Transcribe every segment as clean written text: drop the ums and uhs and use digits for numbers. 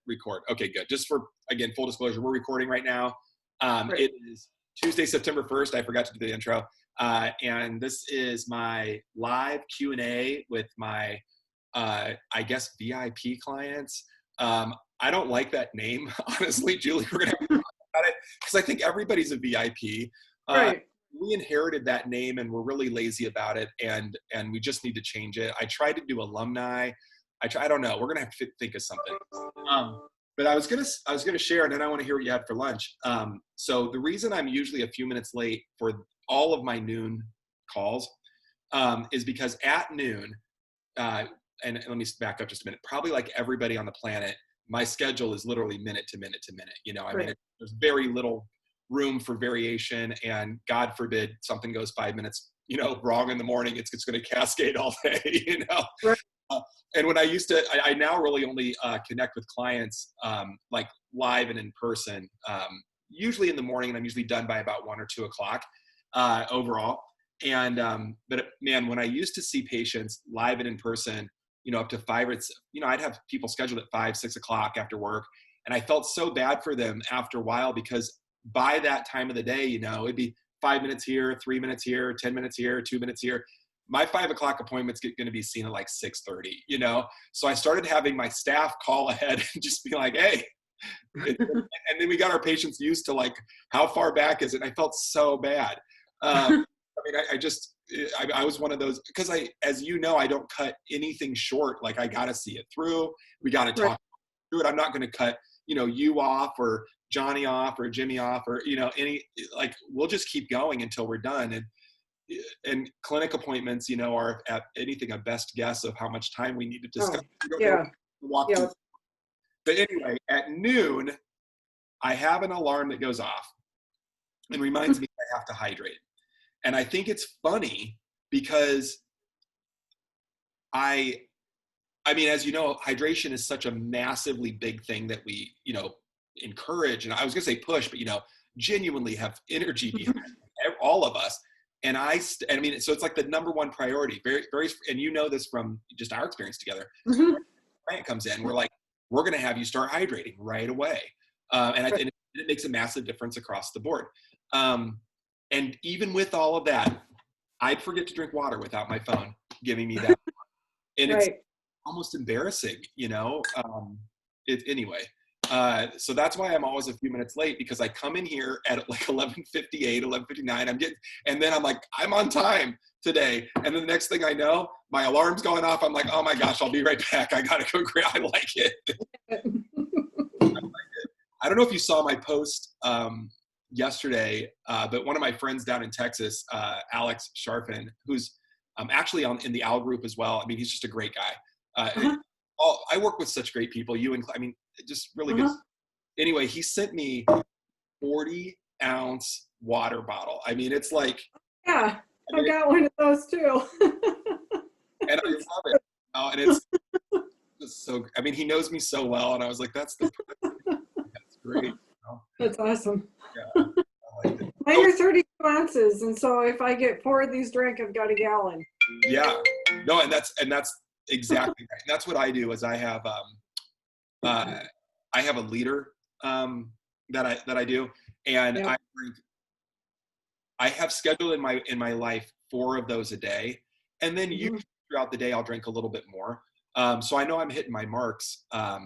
record. Okay, good. Just for, again, full disclosure, we're recording right now. Right. It is Tuesday, September 1st. I forgot to do the intro. And this is my live Q&A with my, I guess, VIP clients. I don't like that name, honestly, Julie. We're going to have to talk about it because I think everybody's a VIP. Right. We inherited that name and we're really lazy about it, and we just need to change it. I tried to do alumni. I don't know. We're gonna have to think of something. But I was gonna share, and then I want to hear what you had for lunch. So the reason I'm usually a few minutes late for all of my noon calls is because at noon, and let me back up just a minute. Probably like everybody on the planet, my schedule is literally minute to minute to minute. You know, I mean, there's very little room for variation, and God forbid something goes 5 minutes, you know, wrong in the morning, it's going to cascade all day, you know. Right. And when I used to, I now really only connect with clients like live and in person, usually in the morning, and I'm usually done by about 1 or 2 o'clock overall. And but man, when I used to see patients live and in person, you know, up to 5 or, you know, I'd have people scheduled at 5, 6 o'clock after work, and I felt so bad for them after a while, because by that time of the day, you know, it'd be 5 minutes here, 3 minutes here, 10 minutes here, 2 minutes here. My 5 o'clock appointment's going to be seen at like 6:30, you know? So I started having my staff call ahead and just be like, hey, and then we got our patients used to like, how far back is it? And I felt so bad. I mean, I was one of those, because as you know, I don't cut anything short. Like, I got to see it through. We got to talk through it. I'm not going to cut, you know, you off or Johnny off or Jimmy off, or, you know, like, we'll just keep going until we're done. And clinic appointments, you know, are at anything a best guess of how much time we need to discuss. But anyway, at noon, I have an alarm that goes off and reminds me I have to hydrate. And I think it's funny because I mean, as you know, hydration is such a massively big thing that we, you know, encourage. And I was going to say push, but, you know, genuinely have energy behind all of us. And I mean, so it's like the number one priority. Very, very, and you know this from just our experience together. Mm-hmm. Client comes in, we're like, we're going to have you start hydrating right away, and I think it makes a massive difference across the board. And even with all of that, I'd forget to drink water without my phone giving me that, and it's almost embarrassing, you know. Anyway. So that's why I'm always a few minutes late, because I come in here at like 11:58, 11:59. And then I'm like, I'm on time today. And then the next thing I know, my alarm's going off. I'm like, oh my gosh, I'll be right back. I gotta go grab. I like it. I don't know if you saw my post yesterday, but one of my friends down in Texas, Alex Sharfin, who's actually in the Al group as well. I mean, he's just a great guy. I work with such great people. I mean, just really good. Anyway, he sent me 40-ounce water bottle. I mean, it's like, I got one of those too. And I love it. And it's just so, I mean, he knows me so well, and I was like, that's great. You know? That's awesome. Yeah, I like it. Mine are 32 ounces, and so if I get 4 of these drank, I've got a gallon. Yeah. No, and that's exactly right. And that's what I do. Is I have a liter that I do, and I have scheduled in my life 4 of those a day, and then usually throughout the day I'll drink a little bit more. So I know I'm hitting my marks. I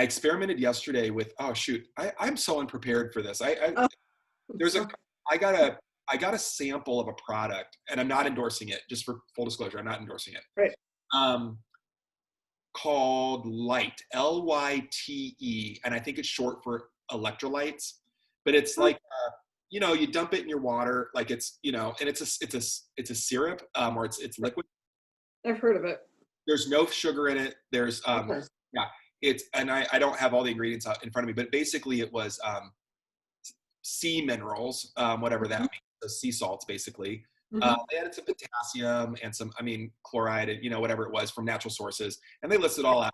experimented yesterday with, I'm so unprepared for this. I got a sample of a product, and I'm not endorsing it, just for full disclosure. I'm not endorsing it. Right. Called Light, Lyte, and I think it's short for electrolytes, but it's like, you know, you dump it in your water, like it's, you know, and it's a syrup, or it's liquid. I've heard of it. There's no sugar in it. There's, and I don't have all the ingredients out in front of me, but basically it was, sea minerals, whatever that means, so sea salts, basically. They added some potassium and some, chloride, and, you know, whatever it was from natural sources, and they listed it all out.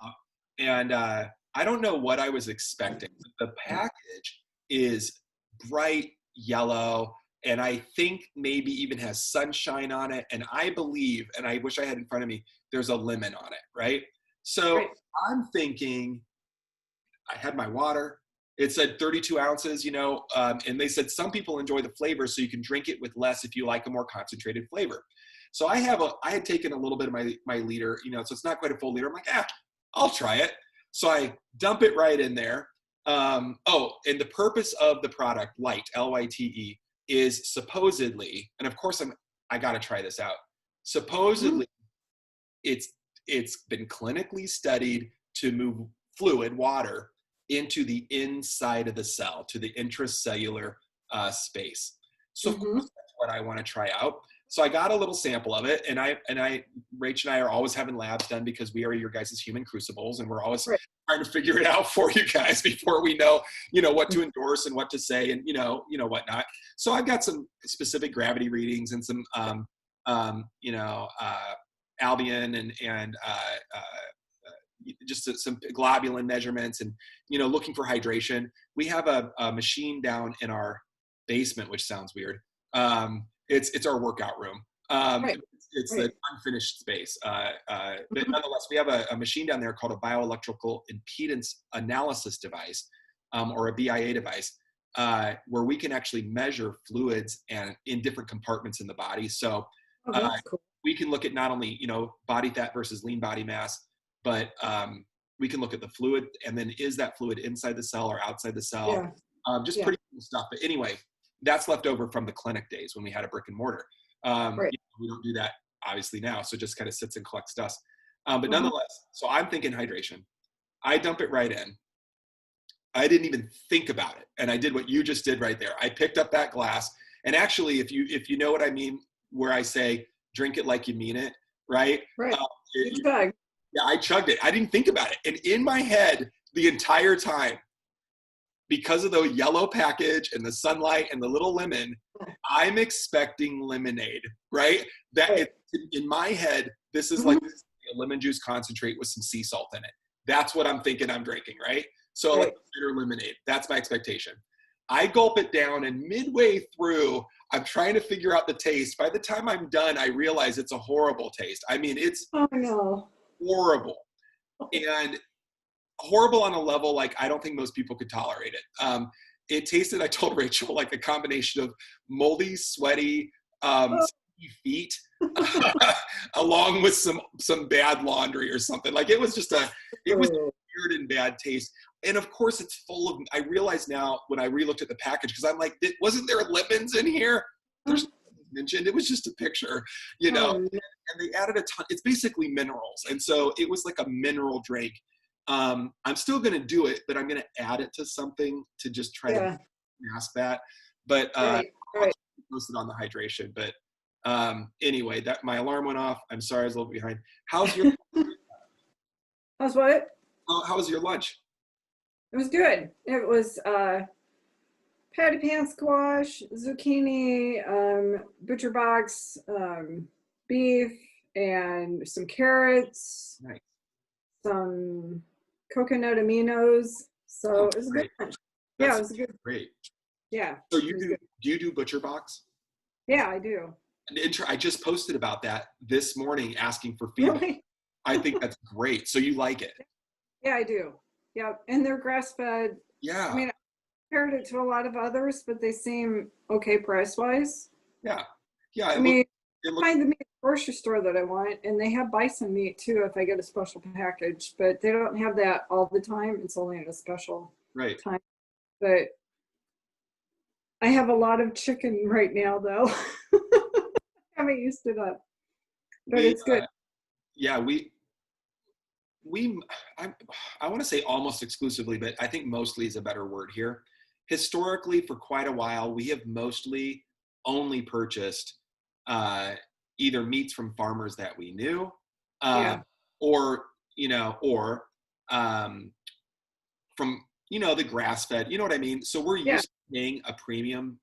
And I don't know what I was expecting. The package is bright yellow, and I think maybe even has sunshine on it. And I believe, and I wish I had in front of me, there's a lemon on it, right? So I'm thinking, I had my water. It said 32 ounces, and they said some people enjoy the flavor, so you can drink it with less if you like a more concentrated flavor. So I had taken a little bit of my liter, so it's not quite a full liter. I'm like, I'll try it. So I dump it right in there. And the purpose of the product, Lyte, Lyte, is supposedly, and of course I got to try this out. Supposedly, it's been clinically studied to move fluid, water, into the inside of the cell, to the intracellular space. So of course, that's what I want to try out. So I got a little sample of it, and Rach and I are always having labs done because we are your guys' human crucibles, and we're always trying to figure it out for you guys before we know, what to endorse and what to say and, whatnot. So I've got some specific gravity readings and some, albumin and just some globulin measurements and, looking for hydration. We have a machine down in our basement, which sounds weird. It's our workout room. It's the unfinished space. But nonetheless, we have a machine down there called a bioelectrical impedance analysis device, or a BIA device, where we can actually measure fluids and in different compartments in the body. So that's cool. We can look at not only, body fat versus lean body mass, but we can look at the fluid, and then is that fluid inside the cell or outside the cell? Pretty cool stuff. But anyway, that's left over from the clinic days when we had a brick and mortar. We don't do that obviously now, so it just kind of sits and collects dust. But nonetheless, so I'm thinking hydration. I dump it right in. I didn't even think about it, and I did what you just did right there. I picked up that glass, and actually, if you know what I mean, where I say drink it like you mean it, right? Right. Yeah, I chugged it. I didn't think about it, and in my head the entire time, because of the yellow package and the sunlight and the little lemon, I'm expecting lemonade, right? In my head, this is like a lemon juice concentrate with some sea salt in it. That's what I'm thinking I'm drinking, right? So like bitter lemonade, that's my expectation. I gulp it down, and midway through, I'm trying to figure out the taste. By the time I'm done, I realize it's a horrible taste. I mean, it's horrible. And horrible on a level like I don't think most people could tolerate it. It tasted, I told Rachel, like a combination of moldy, sweaty feet, along with some bad laundry or something. Like it was a weird and bad taste. And of course, it's full of. I realize now when I relooked at the package, because I'm like, wasn't there lemons in here? There's mentioned. It was just a picture, And they added a ton. It's basically minerals, and so it was like a mineral drink. I'm still going to do it, but I'm going to add it to something to just try to mask that. But I'll post it on the hydration. But anyway, that my alarm went off. I'm sorry, I was a little behind. How's your? How's what? How was your lunch? It was good. It was patty pan squash, zucchini, butcher box, beef, and some carrots. Nice. Some coconut aminos. So it was a good lunch. Yeah, it was good. Great. Yeah. So do you do butcher box? Yeah, I do. I just posted about that this morning, asking for feedback. Really? I think that's great. So you like it? Yeah, I do. Yeah, and they're grass fed. Yeah. I mean, I compared it to a lot of others, but they seem okay price wise. Yeah. I mean, find the meat at the grocery store that I want, and they have bison meat too if I get a special package, but they don't have that all the time. It's only at a special time. But I have a lot of chicken right now, though. I haven't used it up, but it's good. Yeah, I want to say almost exclusively, but I think mostly is a better word here. Historically, for quite a while, we have mostly only purchased either meats from farmers that we knew, or from the grass fed. You know what I mean? So we're used to paying a premium,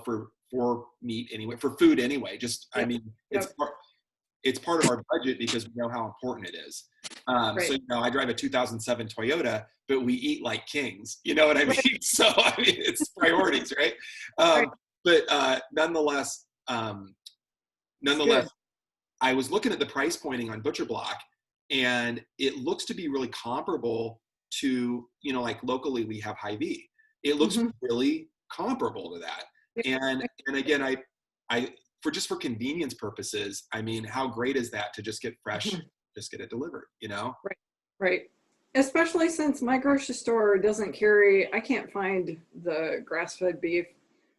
for meat anyway, for food anyway. I mean, it's part of our budget because we know how important it is. So I drive a 2007 Toyota, but we eat like kings. You know what I mean? So I mean, it's priorities, right? But nonetheless, I was looking at the price pointing on Butcher Block, and it looks to be really comparable to, you know, like locally we have Hy-Vee. It looks really comparable to that. And again, I for convenience purposes, I mean, how great is that to just get fresh, just get it delivered, you know? Right, right. Especially since my grocery store doesn't carry, I can't find the grass-fed beef.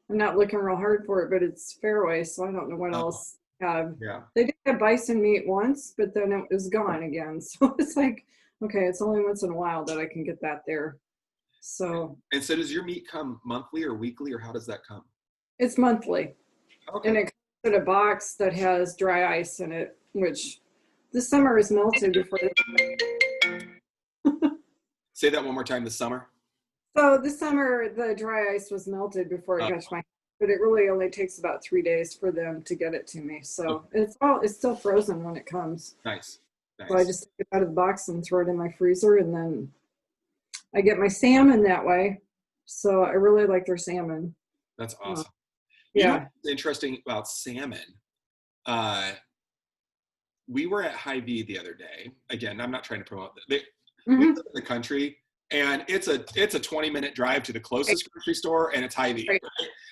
I'm not looking real hard for it, but it's Fairway, so I don't know what else they have. Yeah. They did have bison meat once, but then it was gone again. So it's like, okay, it's only once in a while that I can get that there. So. And so does your meat come monthly or weekly, or how does that come? It's monthly. Okay. And it comes in a box that has dry ice in it, which this summer is melted before. Say that one more time, this summer. So this summer, the dry ice was melted before it got to my house, but it really only takes about 3 days for them to get it to me. So it's still frozen when it comes. Nice. So I just take it out of the box and throw it in my freezer, and then I get my salmon that way. So I really like their salmon. That's awesome. Yeah. You know what's interesting about salmon? We were at Hy-Vee the other day. Again, I'm not trying to promote that. We live in the country, and it's a 20-minute drive to the closest grocery store, and it's Hy-Vee. Right.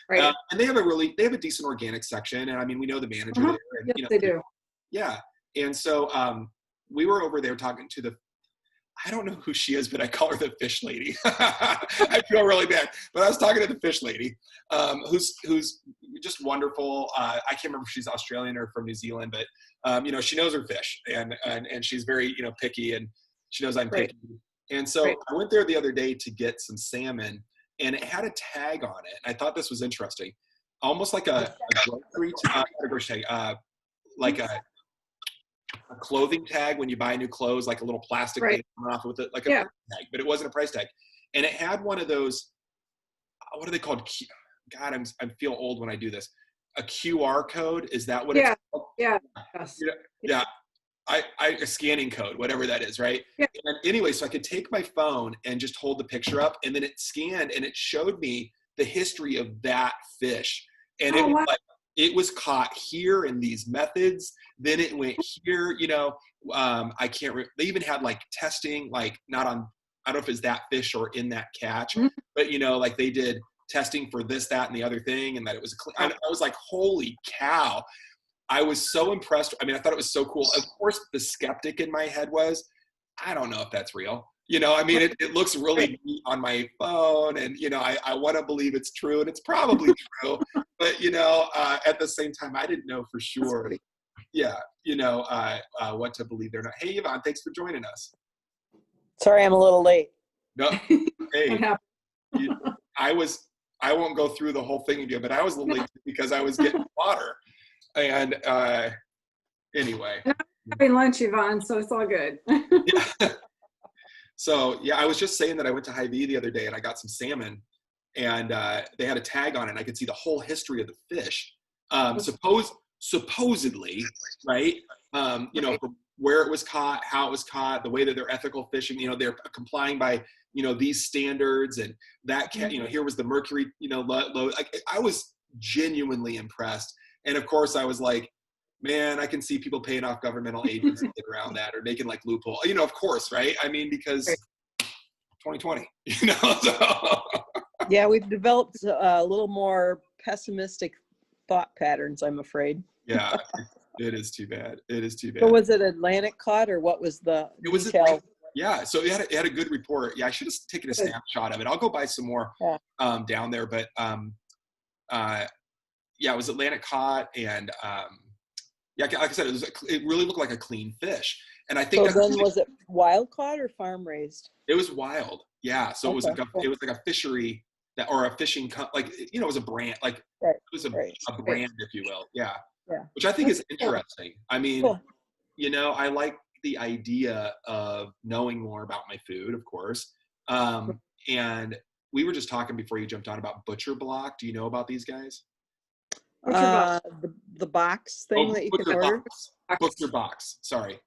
Right. And they have a decent organic section, and I mean, we know the manager there. And, yes, you know, they do. Yeah. And so we were over there talking to I don't know who she is, but I call her the fish lady. I feel really bad, but I was talking to the fish lady, who's just wonderful. I can't remember if she's Australian or from New Zealand, but you know, she knows her fish, and she's very, you know, picky, and she knows I'm picky. And so I went there the other day to get some salmon, and it had a tag on it. And I thought this was interesting, almost like a grocery tag, like a clothing tag when you buy new clothes, like a little plastic thing coming off with it, like a price tag, but it wasn't a price tag. And it had one of those, what are they called? God, I feel old when I do this. A QR code, is that what it's called? Yeah. Yeah. A scanning code, whatever that is, right? Yeah. And anyway, so I could take my phone and just hold the picture up, and then it scanned and it showed me the history of that fish. And it was like, it was caught here in these methods, then it went here, you know. They even had like testing, like not on, I don't know if it's that fish or in that catch, but you know, like they did testing for this, that, and the other thing, and that it was I was like, holy cow. I was so impressed. I mean, I thought it was so cool. Of course, the skeptic in my head was, I don't know if that's real. You know, I mean, it looks really neat on my phone, and, you know, I want to believe it's true, and it's probably true. But, you know, at the same time, I didn't know for sure. Yeah, you know, what to believe there. Hey, Yvonne, thanks for joining us. Sorry, I'm a little late. No, hey, I won't go through the whole thing again, but I was a little late because I was getting water. And anyway. I'm having lunch, Yvonne, so it's all good. Yeah. So, yeah, I was just saying that I went to Hy-Vee the other day and I got some salmon, and they had a tag on it, and I could see the whole history of the fish. Supposedly, right? You know, from where it was caught, how it was caught, the way that they're ethical fishing, you know, they're complying by, you know, these standards, and that you know, here was the mercury, you know, low. I was genuinely impressed. And of course I was like, man, I can see people paying off governmental agents to get around that, or making like loophole, you know, of course, right? I mean, because 2020, you know. So. Yeah, we've developed a little more pessimistic thought patterns, I'm afraid. Yeah, it is too bad. It is too bad. So was it Atlantic cod, or what was the detail? Yeah, so it had a good report. Yeah, I should have taken a snapshot of it. I'll go buy some more down there, but yeah, it was Atlantic cod, and yeah, like I said, it really looked like a clean fish. And I think so then was it wild caught or farm raised? It was wild. Yeah, so it was like a fishery or a fishing like, you know, it was a brand, like it was a brand, if you will. Yeah. Which I think is interesting. I mean, you know, I like the idea of knowing more about my food, of course. And we were just talking before you jumped on about Butcher Block. Do you know about these guys? The box thing that you can order. Butcher Box. Sorry.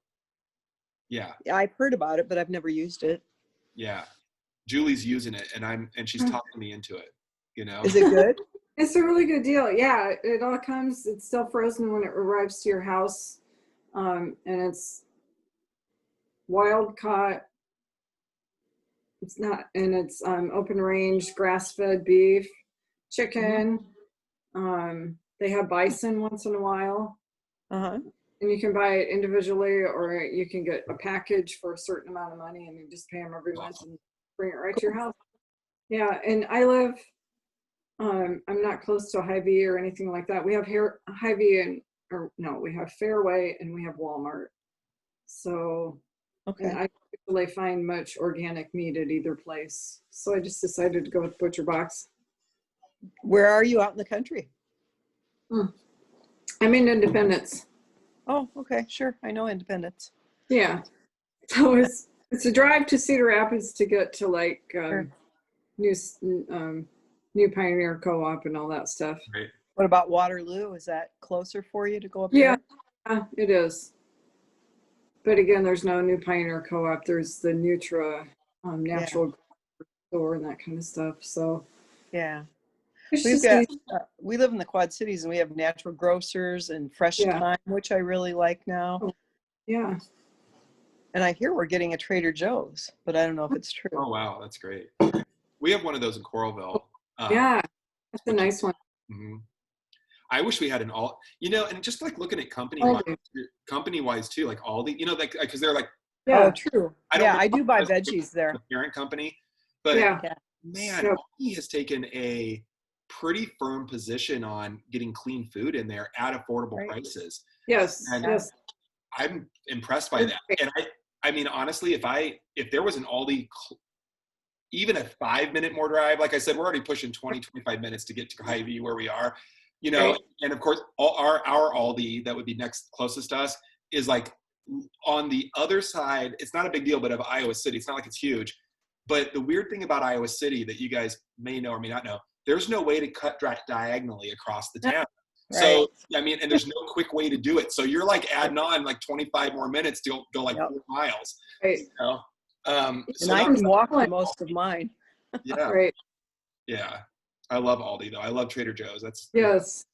Yeah. I've heard about it, but I've never used it. Yeah. Julie's using it, and she's talking me into it. You know. Is it good? It's a really good deal. Yeah, it all comes. It's still frozen when it arrives to your house, and it's wild caught It's not, and it's open range, grass-fed beef, chicken. They have bison once in a while. Uh-huh. And you can buy it individually, or you can get a package for a certain amount of money, and you just pay them every month and bring it right to your house. Yeah, and I live. I'm not close to a Hy-Vee or anything like that. We have here Hy-Vee we have Fairway and we have Walmart. So, Okay. and I don't really find much organic meat at either place. So I just decided to go with Butcher Box. Where are you out in the country? I'm in Independence. Oh, okay, sure. I know Independence. Yeah. So it's a drive to Cedar Rapids to get to like Sure. New Pioneer Co-op and all that stuff. Right. What about Waterloo? Is that closer for you to go up Yeah, there? it is. But again, there's no New Pioneer Co-op. There's the Nutra natural store and that kind of stuff. So Yeah. it's We've just got, easy. we live in the Quad Cities and we have natural grocers and Fresh Yeah. Time, which I really like now. Yeah. And I hear we're getting a Trader Joe's, but I don't know if it's true. Oh, wow. That's great. We have one of those in Coralville. Yeah. That's a nice one. Mm-hmm. I wish we had an all, and just like looking at company wise too, like Aldi, like, cause they're like, Oh, true. I do buy the veggies there. parent company, but man, Aldi has taken a pretty firm position on getting clean food in there at affordable prices. Yes. And yes. I'm impressed by that. And I mean, honestly, if there was an Aldi, even a 5-minute more drive, like I said, we're already pushing 20, 25 minutes to get to Hy-Vee where we are, and of course our Aldi that would be next closest to us is like on the other side. It's not a big deal, but of Iowa City, it's not like it's huge. But the weird thing about Iowa City that you guys may know or may not know, there's no way to cut diagonally across the town. Right. So, I mean, and there's no quick way to do it. So you're like adding on like 25 more minutes to go like 4 miles. Right. And I can walk to most of mine. Yeah. Right. Yeah. I love Aldi though. I love Trader Joe's. Yes.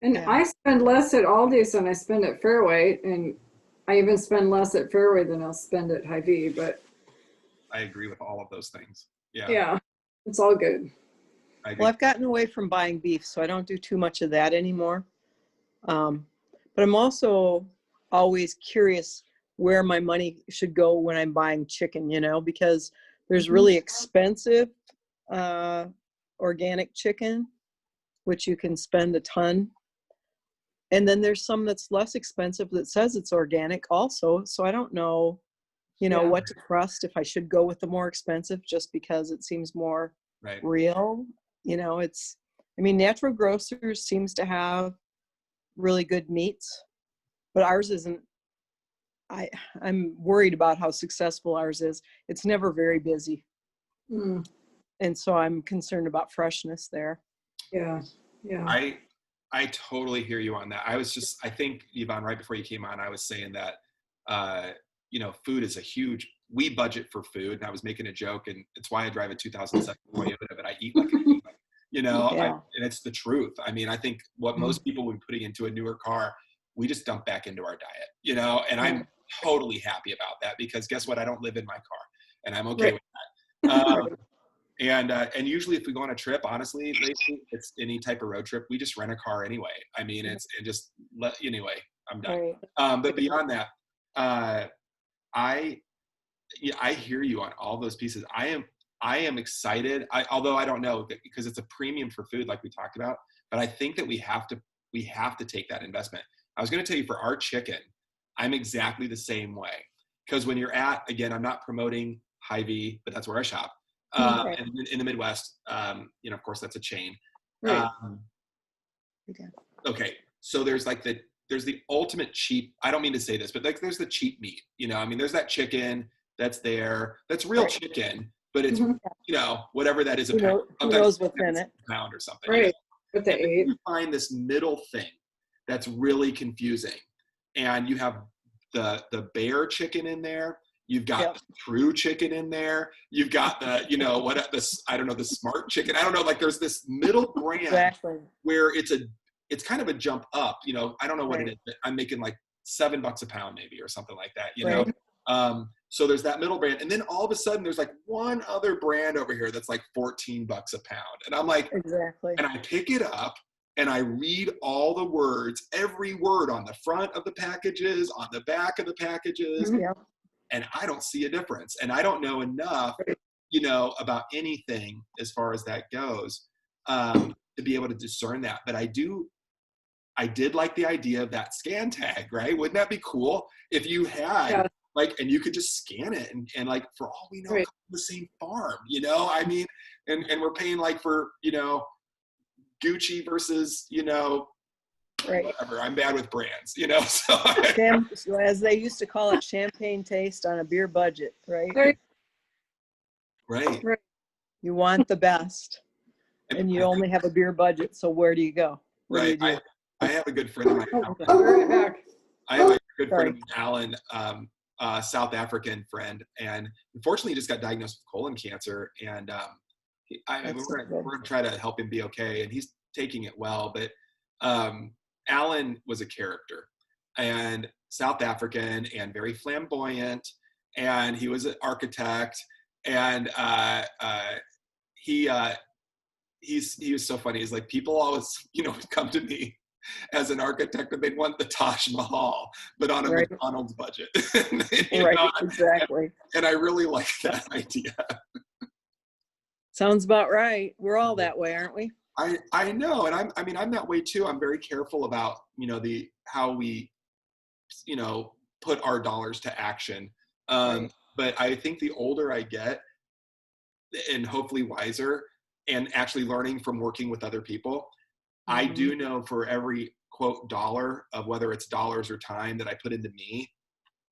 And I spend less at Aldi's than I spend at Fairway. And I even spend less at Fairway than I'll spend at Hy-Vee, but I agree with all of those things. Yeah. Yeah. It's all good. Well, I've gotten away from buying beef, so I don't do too much of that anymore. But I'm also always curious where my money should go when I'm buying chicken, because there's really expensive organic chicken, which you can spend a ton. And then there's some that's less expensive that says it's organic also. So I don't know, what to trust, if I should go with the more expensive just because it seems more real. Natural grocers seems to have really good meats, but ours isn't. I'm worried about how successful ours is. It's never very busy. And so I'm concerned about freshness there. Yeah. I totally hear you on that. I think, Yvonne, right before you came on, I was saying that, food is we budget for food, and I was making a joke, and it's why I drive a 2007 Toyota, but I eat like a human, and it's the truth. I mean, I think what most people would be putting into a newer car, we just dump back into our diet, and I'm totally happy about that, because guess what? I don't live in my car, and I'm okay with that. And usually if we go on a trip, honestly, lately, it's any type of road trip, we just rent a car anyway. I mean, anyway, I'm done. But beyond that, I hear you on all those pieces. I am excited. Although I don't know, because it's a premium for food, like we talked about, but I think that we have to take that investment. I was going to tell you, for our chicken, I'm exactly the same way. Because when you're again, I'm not promoting Hy-Vee, but that's where I shop. And in the Midwest, of course, that's a chain. Right. Okay. So there's the ultimate cheap, I don't mean to say this, but like there's the cheap meat, there's that chicken that's there, that's real chicken, but it's, whatever that is, a pound. Who knows what's in it? A pound or something. Right. But you find this middle thing that's really confusing. And you have the bear chicken in there. You've got the true chicken in there. You've got the, the smart chicken. I don't know. Like there's this middle brand where it's kind of a jump up, I don't know what it is, but I'm making like $7 a pound maybe, or something like that, So there's that middle brand. And then all of a sudden there's like one other brand over here that's like $14 a pound. And I'm like, exactly. And I pick it up and I read all the words, every word on the front of the packages, on the back of the packages. Yeah. And I don't see a difference. And I don't know enough, about anything as far as that goes, to be able to discern that. But I did like the idea of that scan tag, right? Wouldn't that be cool if you had and you could just scan it and like, for all we know, right. the same farm, I mean, and we're paying like for, Gucci versus, right. whatever. I'm bad with brands, so as they used to call it, champagne taste on a beer budget, right? Right. You want the best, and you only have a beer budget. So where do you go? Right. I have a good friend of mine. I have a good friend of mine, Alan, South African friend, and unfortunately he just got diagnosed with colon cancer, and we're going to try to help him be okay, and he's taking it well. But Alan was a character, and South African, and very flamboyant, and he was an architect, and he was so funny. He's like, people always would come to me as an architect and they'd want the Taj Mahal, but on a McDonald's budget. Exactly. And I really like that idea. Sounds about right. We're all that way, aren't we? I know, and I'm that way too. I'm very careful about how we put our dollars to action. But I think the older I get, and hopefully wiser, and actually learning from working with other people, I do know for every quote dollar of whether it's dollars or time that I put into me,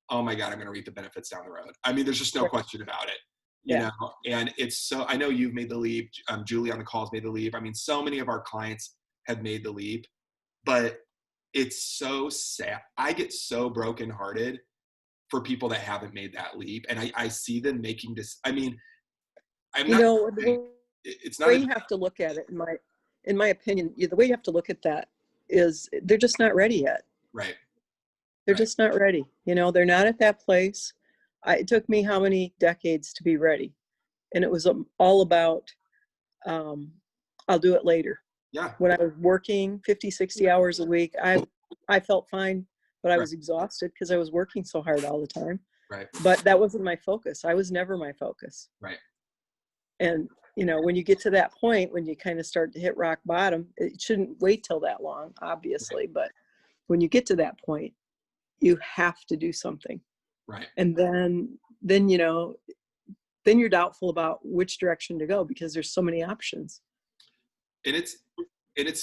oh my God, I'm going to reap the benefits down the road. I mean, there's just no question about it. You know, and it's so, I know you've made the leap. Julie on the call has made the leap. I mean, so many of our clients have made the leap, but it's so sad. I get so brokenhearted for people that haven't made that leap. And I see them making this, I mean, I'm not, it's not, the way you have to look at it, in my opinion, the way you have to look at that is they're just not ready yet. Right. They're just not ready. They're not at that place. It took me how many decades to be ready? And it was all about, I'll do it later. Yeah. When I was working 50, 60 hours a week, I felt fine, but I was exhausted because I was working so hard all the time. Right. But that wasn't my focus. I was never my focus. Right. And, when you get to that point, when you kind of start to hit rock bottom, it shouldn't wait till that long, obviously. But when you get to that point, you have to do something. Right. And then you're doubtful about which direction to go because there's so many options. And it's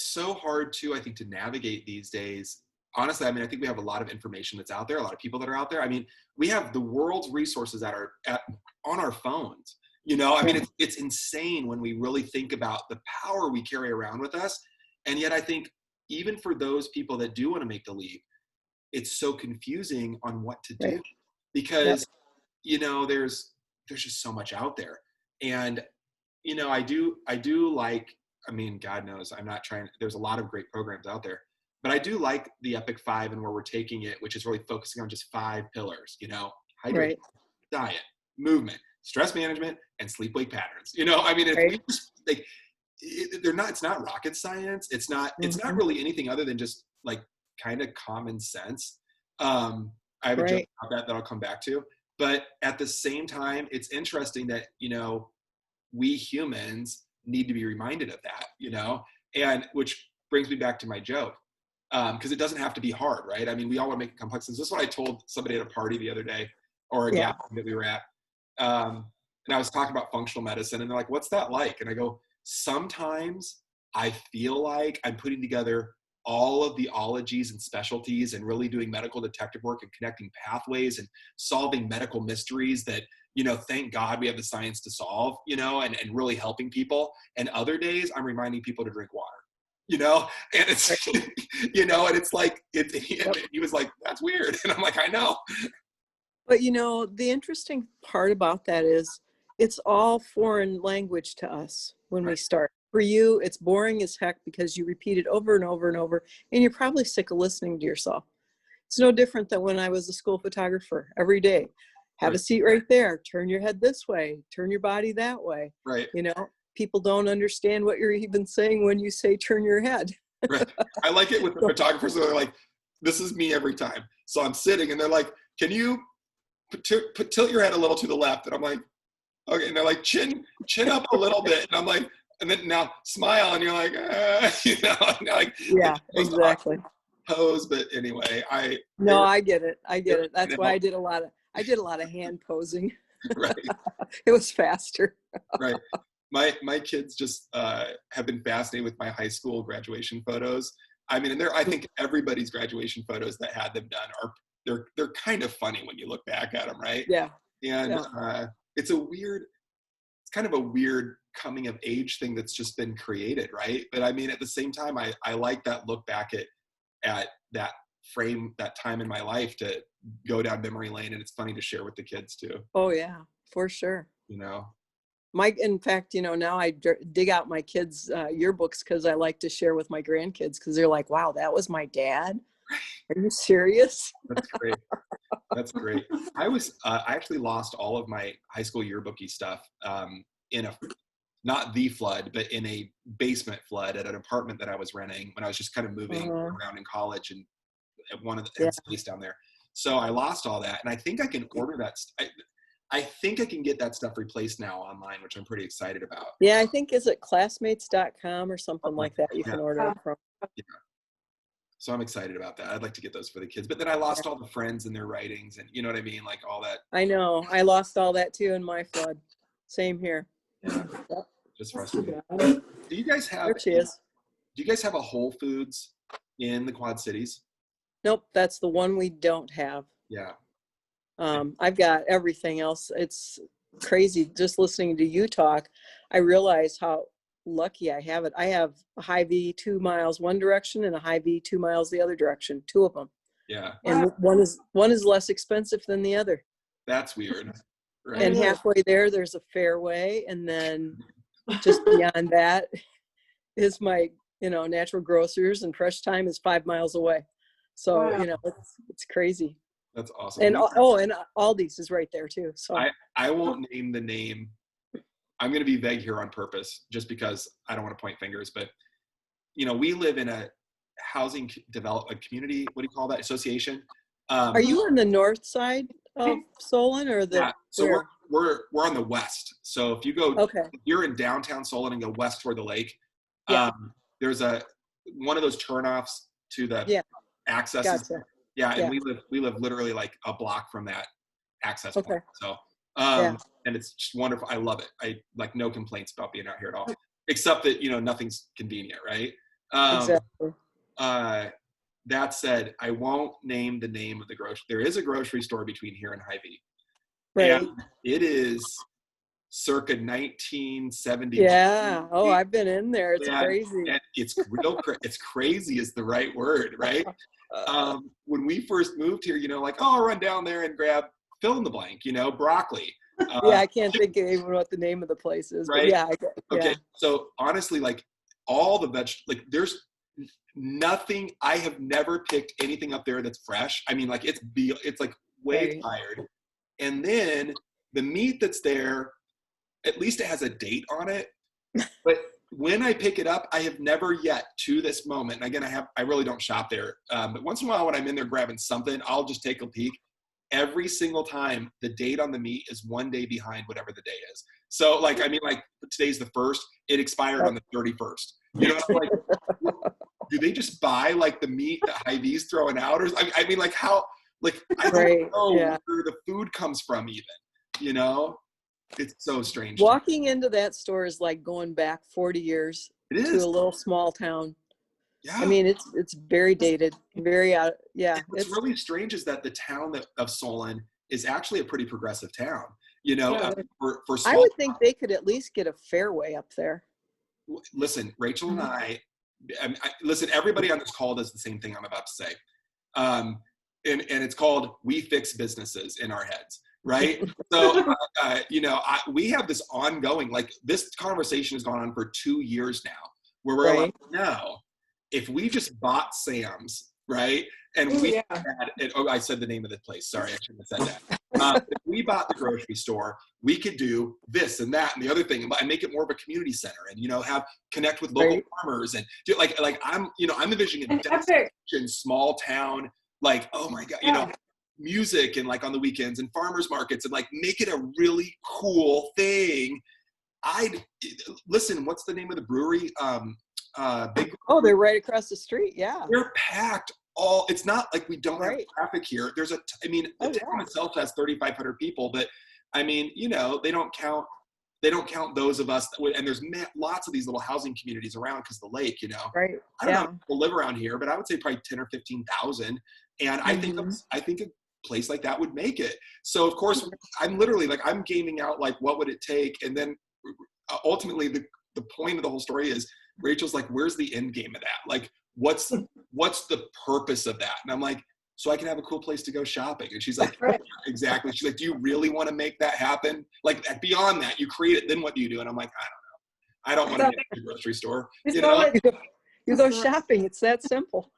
so hard too, I think, to navigate these days. Honestly, I mean, I think we have a lot of information that's out there, a lot of people that are out there. I mean, we have the world's resources on our phones. I mean, it's insane when we really think about the power we carry around with us. And yet I think even for those people that do want to make the leap, it's so confusing on what to do because, there's just so much out there. And, I do like, I mean, God knows there's a lot of great programs out there, but I do like the Epic 5 and where we're taking it, which is really focusing on just 5 pillars, hydration, diet, movement, stress management, and sleep-wake patterns. I mean, it's not rocket science. It's not really anything other than just like kind of common sense. I have a joke about that I'll come back to, but at the same time, it's interesting that, we humans need to be reminded of that, and which brings me back to my joke. Because it doesn't have to be hard, right? I mean, we all want to make it complex. This is what I told somebody at a party the other day, or a gathering that we were at. And I was talking about functional medicine, and they're like, what's that like? And I go, sometimes I feel like I'm putting together all of the ologies and specialties and really doing medical detective work and connecting pathways and solving medical mysteries that, thank God we have the science to solve, and really helping people. And other days I'm reminding people to drink water. And it's, and it's like, he was like, that's weird. And I'm like, I know. But, the interesting part about that is it's all foreign language to us when we start. For you, it's boring as heck because you repeat it over and over and over, and you're probably sick of listening to yourself. It's no different than when I was a school photographer every day. Have a seat right there. Turn your head this way. Turn your body that way. Right. You know, people don't understand what you're even saying when you say turn your head. Right. I like it with the photographers. They're like, this is me every time. So I'm sitting and they're like, can you tilt your head a little to the left? And I'm like, okay. And they're like, chin up a little bit. And I'm like, and then now smile. And you're like, you know, and like, yeah, exactly. Pose. But anyway, I get it. That's why I did a lot of hand posing. Right. It was faster. Right. My kids just have been fascinated with my high school graduation photos. I mean, and I think everybody's graduation photos that had them done they're kind of funny when you look back at them, right? Yeah. And it's kind of a weird coming of age thing that's just been created, right? But I mean, at the same time, I like that look back at that frame, that time in my life to go down memory lane, and it's funny to share with the kids too. Oh yeah, for sure. You know. In fact, you know, now I dig out my kids' yearbooks because I like to share with my grandkids because they're like, wow, that was my dad. Are you serious? That's great. That's great. I actually lost all of my high school yearbooky stuff in not the flood, but in a basement flood at an apartment that I was renting when I was just kind of moving around in college and at one of the space down there. So I lost all that, and I think I can order that. I think I can get that stuff replaced now online, which I'm pretty excited about. Yeah, I think, is it classmates.com or something like that you can order it from. Yeah. So I'm excited about that. I'd like to get those for the kids. But then I lost all the friends and their writings and you know what I mean? Like all that. I know. I lost all that too in my flood. Same here. Yeah. Just frustrating. Do you guys have There she is. Do you guys have a Whole Foods in the Quad Cities? Nope, that's the one we don't have. Yeah. I've got everything else. It's crazy. Just listening to you talk, I realize how lucky I have it. I have a Hy-Vee 2 miles one direction and a Hy-Vee 2 miles the other direction, 2 of them. Yeah. And one is less expensive than the other. That's weird. Right. And halfway there's a Fairway, and then just beyond that is my, natural grocers, and Fresh Time is 5 miles away. So, it's crazy. That's awesome. And and Aldi's is right there too. So I won't name the name. I'm going to be vague here on purpose, just because I don't want to point fingers. But we live in a housing community. What do you call that? Association. Are you on the north side of Solon or the? Yeah. So we're on the west. So if you go, if you're in downtown Solon and go west toward the lake, there's one of those turnoffs to the access. Gotcha. Yeah, and we live literally like a block from that access point. So, and it's just wonderful. I love it. I like no complaints about being out here at all, except that nothing's convenient, right? Exactly. That said, I won't name the name of the grocery. There is a grocery store between here and Hy-Vee. Right. And it is circa 1970. Yeah. Oh, I've been in there. It's crazy. And it's it's crazy is the right word, right? When we first moved here, I'll run down there and grab fill in the blank, broccoli. I can't think of even what the name of the place is. Right? But okay. So honestly, like all the there's nothing. I have never picked anything up there that's fresh. I mean, like it's like way expired. And then the meat that's there, at least it has a date on it. But when I pick it up, I have never yet to this moment. And again, I really don't shop there. But once in a while when I'm in there grabbing something, I'll just take a peek. Every single time the date on the meat is 1 day behind whatever the day is. So today's the 1st, it expired on the 31st. Do they just buy like the meat that Hy-Vee's throwing out? Or I don't know where the food comes from even, It's so strange. Walking into that store is like going back 40 years to a little small town. Yeah. I mean, it's very dated, very out. Yeah. What's really strange is that the town of Solon is actually a pretty progressive town. For I would think they could at least get a Fairway up there. Listen, Rachel and I listen, everybody on this call does the same thing I'm about to say. And it's called We Fix Businesses in our heads. Right. So, we have this ongoing, this conversation has gone on for 2 years now where we're like, no, if we just bought Sam's, right. And I said the name of the place. Sorry, I shouldn't have said that. If we bought the grocery store, we could do this and that and the other thing, and make it more of a community center, and connect with local farmers, and do like I'm envisioning a destination, small town, like, oh my God, music, and like on the weekends, and farmers markets, and like make it a really cool thing. Listen, what's the name of the brewery? Big. Oh, they're right across the street. Yeah. They're packed. It's not like we don't have traffic here. There's the town itself has 3,500 people, but I mean, they don't count those of us and there's lots of these little housing communities around because the lake, Right. I don't know if people live around here, but I would say probably 10 or 15,000. And I think a place like that would make it. So of course I'm literally like, I'm gaming out, like, what would it take? And then ultimately the point of the whole story is Rachel's like, where's the end game of that? Like, what's the purpose of that? And I'm like, so I can have a cool place to go shopping. And she's like, exactly. She's like, do you really want to make that happen? Like, beyond that, you create it, then what do you do? And I'm like, I don't know. I don't want to get to the grocery store. You go shopping. It's that simple.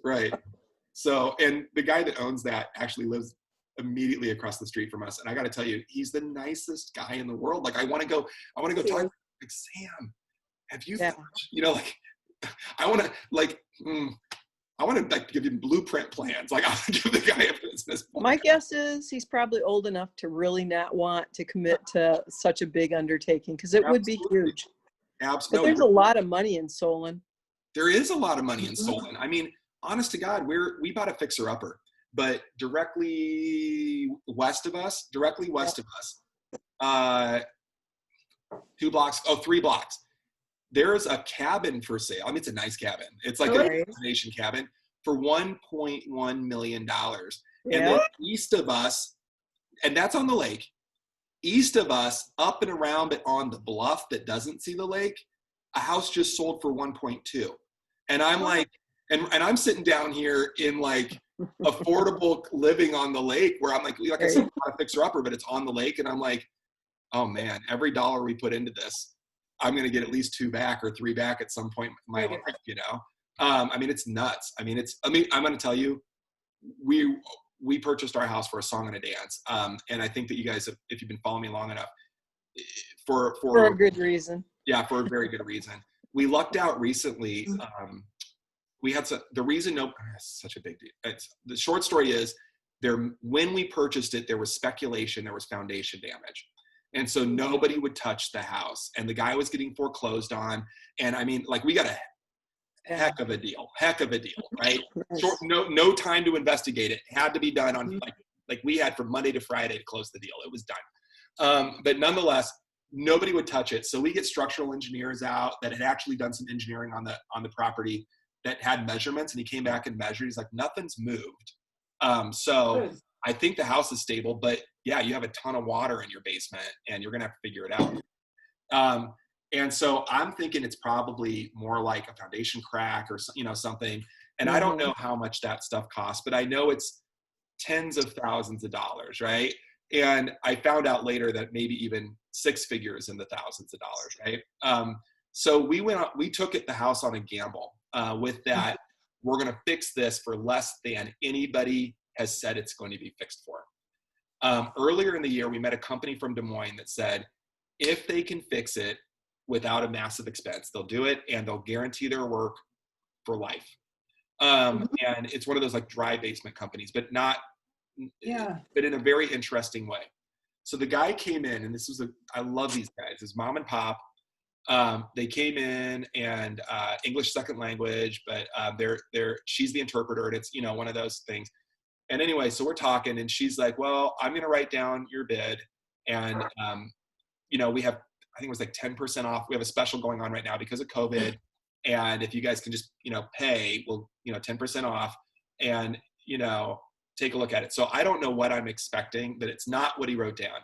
Right. So, and the guy that owns that actually lives immediately across the street from us. And I got to tell you, he's the nicest guy in the world. Like, I want to go talk to him. Like, Sam, have you, like, I want to like give him blueprint plans. Like, I'll give the guy a business plan. My guess is he's probably old enough to really not want to commit to such a big undertaking, because it would be huge. Absolutely. But there's a lot of money in Solon. There is a lot of money in Solon. I mean, honest to God, we bought a fixer-upper, but directly west of us, 3 blocks. There's a cabin for sale. I mean, it's a nice cabin. It's like a destination cabin for $1.1 million. And then east of us, and that's on the lake, east of us, up and around, but on the bluff that doesn't see the lake, a house just sold for 1.2. And I'm like, and I'm sitting down here in like affordable living on the lake, where I'm like I said, not a fixer-upper, but it's on the lake. And I'm like, oh man, every dollar we put into this, I'm going to get at least 2 back or 3 back at some point in my life, I mean, it's nuts. I mean, I'm going to tell you, we purchased our house for a song and a dance. And I think that you guys, if you've been following me long enough, for a good reason. Yeah, for a very good reason. We lucked out recently. We had such a big deal. The short story is, when we purchased it, there was speculation, there was foundation damage. And so nobody would touch the house, and the guy was getting foreclosed on. And I mean, like, we got a heck of a deal, right? No time to investigate it. Had to be done on like we had from Monday to Friday to close the deal. It was done. But nonetheless, nobody would touch it. So we get structural engineers out that had actually done some engineering on the property, that had measurements, and he came back and measured. He's like, nothing's moved. So I think the house is stable, but yeah, you have a ton of water in your basement, and you're going to have to figure it out. And so I'm thinking it's probably more like a foundation crack or, something. And I don't know how much that stuff costs, but I know it's tens of thousands of dollars, right? And I found out later that maybe even 6 figures in the thousands of dollars, right? So we took the house on a gamble with that. We're going to fix this for less than anybody has said it's going to be fixed for. Earlier in the year, we met a company from Des Moines that said, if they can fix it without a massive expense, they'll do it, and they'll guarantee their work for life. And it's one of those like dry basement companies, but but in a very interesting way. So the guy came in, and I love these guys. It's mom and pop. They came in, and English second language, but she's the interpreter, and it's, one of those things. And anyway, so we're talking, and she's like, well, I'm going to write down your bid. And, we have, I think it was like 10% off. We have a special going on right now because of COVID. And if you guys can just, pay, we'll, 10% off, and, take a look at it. So I don't know what I'm expecting, but it's not what he wrote down.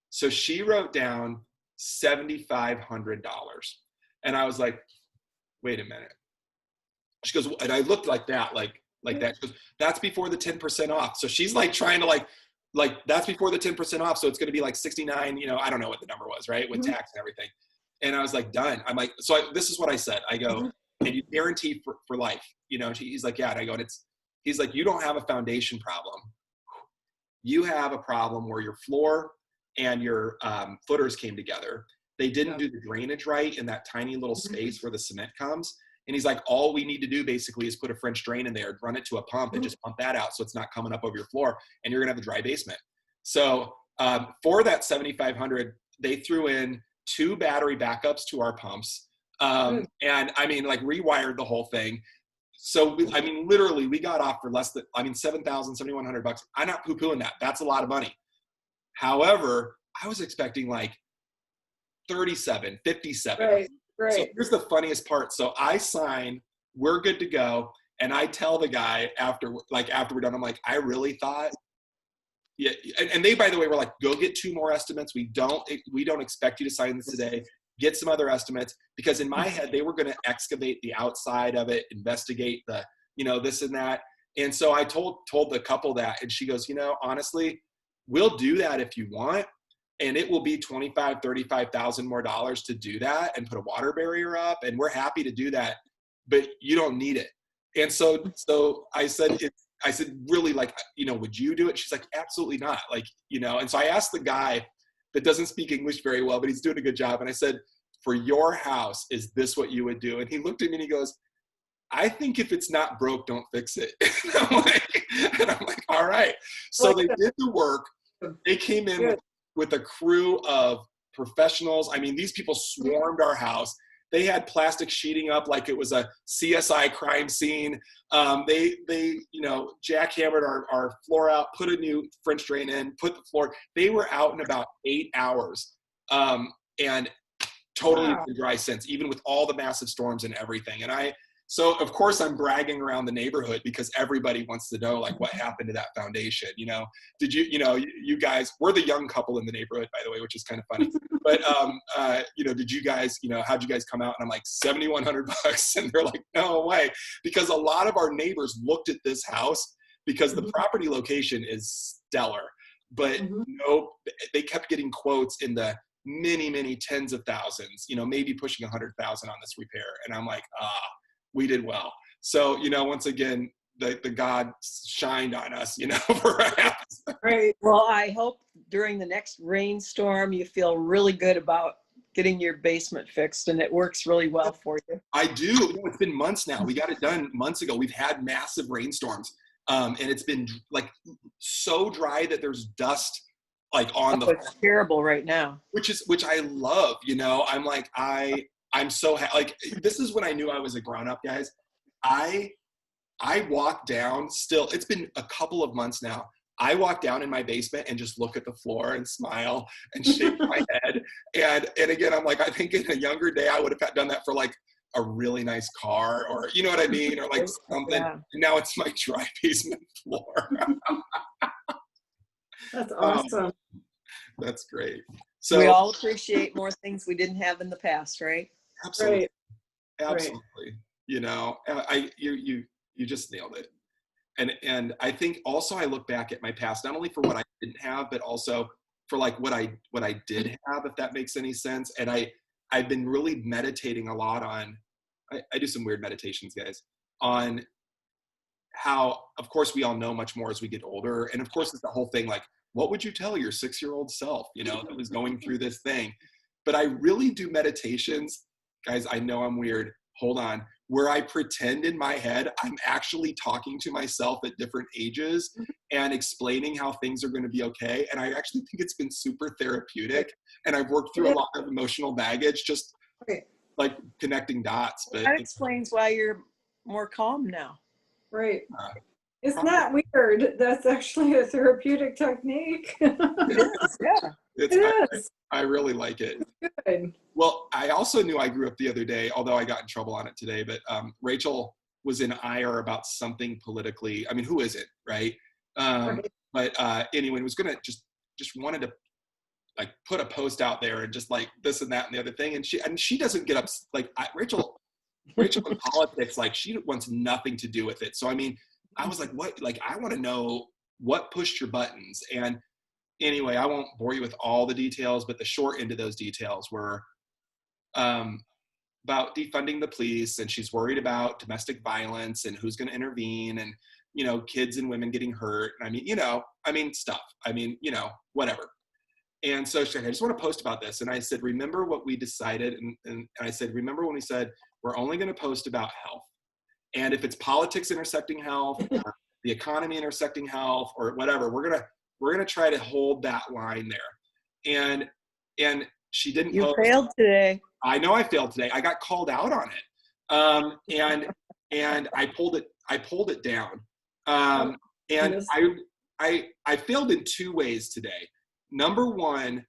So she wrote down $7,500. And I was like, wait a minute. She goes, and I looked like that, like that. She goes, that's before the 10% off. So she's like trying to like that's before the 10% off. So it's going to be like 69, I don't know what the number was, right? With tax and everything. And I was like, done. I'm like, this is what I said. I go, and you guarantee for life, he's like, yeah. And I go, and he's like, you don't have a foundation problem. you have a problem where your floor and your footers came together. They didn't do the drainage right in that tiny little space where the cement comes. And he's like, all we need to do basically is put a French drain in there, run it to a pump, and just pump that out so it's not coming up over your floor, and you're gonna have a dry basement. So for that $7,500, they threw in 2 battery backups to our pumps. And I mean, like, rewired the whole thing. So, I mean, literally, we got off for less than, I mean, $7,000, $7,100. I'm not poo-pooing that. That's a lot of money. However, I was expecting like 37, 57. Right. So here's the funniest part. So I sign, we're good to go. And I tell the guy after we're done, I'm like, I really thought, yeah. And they, by the way, were like, go get 2 more estimates. We don't expect you to sign this today. Get some other estimates, because in my head, they were going to excavate the outside of it, investigate the, this and that. And so I told the couple that, and she goes, honestly, we'll do that if you want. And it will be $25,000, $35,000 more to do that and put a water barrier up. And we're happy to do that, but you don't need it. And so I said, really, like, would you do it? She's like, absolutely not. Like, and so I asked the guy that doesn't speak English very well, but he's doing a good job. And I said, for your house, is this what you would do? And he looked at me and he goes, I think if it's not broke, don't fix it. And I'm like, all right. So they did the work. They came in with a crew of professionals. I mean, these people swarmed our house. They had plastic sheeting up like it was a CSI crime scene. They jackhammered our floor out, put a new French drain in, put the floor. They were out in about 8 hours, and totally been dry since, even with all the massive storms and everything. And so of course I'm bragging around the neighborhood because everybody wants to know, like, what happened to that foundation? Did you guys, we're the young couple in the neighborhood, by the way, which is kind of funny. But did you guys, how'd you guys come out? And I'm like, $7,100. And they're like, no way. Because a lot of our neighbors looked at this house because the property location is stellar. But no, they kept getting quotes in the many, many tens of thousands, maybe pushing 100,000 on this repair. And I'm like, we did well. So, once again, the God shined on us, perhaps. Right. Well, I hope during the next rainstorm, you feel really good about getting your basement fixed and it works really well for you. I do. It's been months now. We got it done months ago. We've had massive rainstorms. And it's been like so dry that there's dust like on the it's terrible right now. Which I love, I'm like, I'm so like, this is when I knew I was a grown-up, guys. I walk down still, it's been a couple of months now. I walk down in my basement and just look at the floor and smile and shake my head. And again, I'm like, I think in a younger day, I would have done that for like a really nice car, or you know what I mean? Or like something. Yeah. And now it's my dry basement floor. That's awesome. That's great. So we all appreciate more things we didn't have in the past, right? Absolutely. Right. Absolutely. Right. You just nailed it. And I think also I look back at my past, not only for what I didn't have, but also for like what I did have, if that makes any sense. And I've been really meditating a lot on, I do some weird meditations, guys, on how, of course, we all know much more as we get older. And of course, it's the whole thing, like, what would you tell your 6-year-old self, that was going through this thing? But I really do meditations, guys, I know I'm weird, hold on, where I pretend in my head I'm actually talking to myself at different ages and explaining how things are going to be okay. And I actually think it's been super therapeutic. And I've worked through a lot of emotional baggage, just like connecting dots. But that explains why you're more calm now. Right. It's not weird. That's actually a therapeutic technique. It is, yeah. It is. I really like it. It's good. Well, I also knew I grew up the other day, although I got in trouble on it today, but Rachel was in ire about something politically. I mean, who isn't, right? But anyway, was going to just wanted to like put a post out there and just like this and that and the other thing. And she doesn't get up, like Rachel in politics, like she wants nothing to do with it. So, I mean, I was like, what? Like, I want to know what pushed your buttons. And anyway, I won't bore you with all the details, but the short end of those details were about defunding the police, and she's worried about domestic violence and who's going to intervene. And, kids and women getting hurt. And stuff. Whatever. And so she's like, I just want to post about this. And I said, remember what we decided? And I said, remember when we said, we're only going to post about health. And if it's politics intersecting health, or the economy intersecting health, or whatever, we're going to try to hold that line there. And she didn't You post. failed today. I know I failed today. I got called out on it. And I pulled it down. And I failed in two ways today. Number one,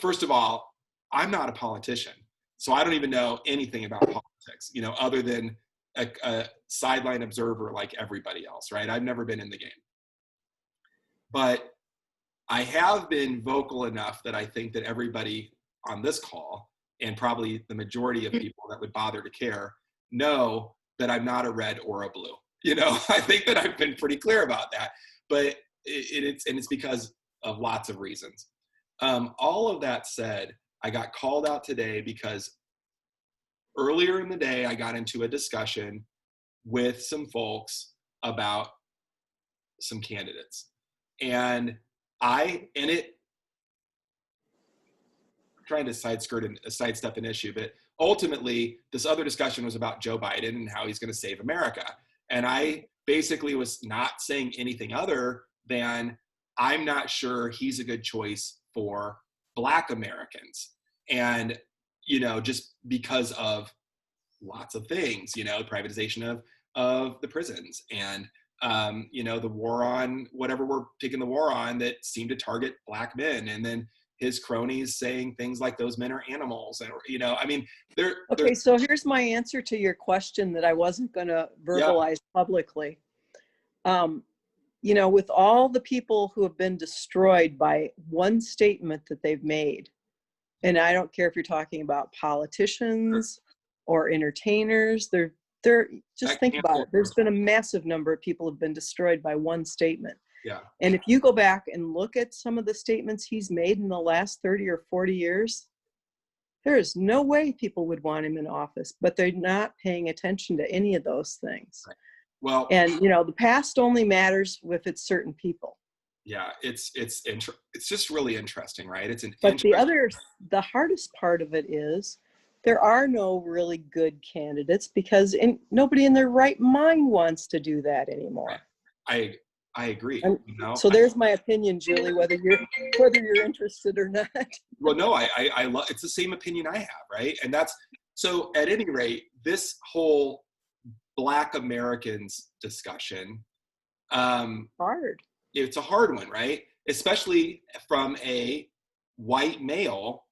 first of all, I'm not a politician, so I don't even know anything about politics, other than a sideline observer like everybody else, right? I've never been in the game. But I have been vocal enough that I think that everybody on this call, and probably the majority of people that would bother to care, know that I'm not a red or a blue. I think that I've been pretty clear about that. But it's because of lots of reasons. All of that said, I got called out today because earlier in the day, I got into a discussion with some folks about some candidates. And I'm trying to sidestep an issue, but ultimately this other discussion was about Joe Biden and how he's going to save America. And I basically was not saying anything other than I'm not sure he's a good choice for Black Americans. And, just because of lots of things, privatization of the prisons and, the war on whatever we're taking the war on that seemed to target Black men. And then his cronies saying things like those men are animals. And, Okay, so here's my answer to your question that I wasn't going to verbalize publicly. With all the people who have been destroyed by one statement that they've made, and I don't care if you're talking about politicians or entertainers, just think about it. There's been a massive number of people who've been destroyed by one statement. Yeah. And if you go back and look at some of the statements he's made in the last 30 or 40 years, there is no way people would want him in office, but they're not paying attention to any of those things. Right. Well, and the past only matters if it's certain people. Yeah, it's just really interesting, right? But the hardest part of it is there are no really good candidates because nobody in their right mind wants to do that anymore. Right. I agree. So there's my opinion, Julie, whether you're interested or not. Well, no, I love, it's the same opinion I have, right? And so at any rate, this whole Black Americans discussion, hard. It's a hard one, right? Especially from a white male.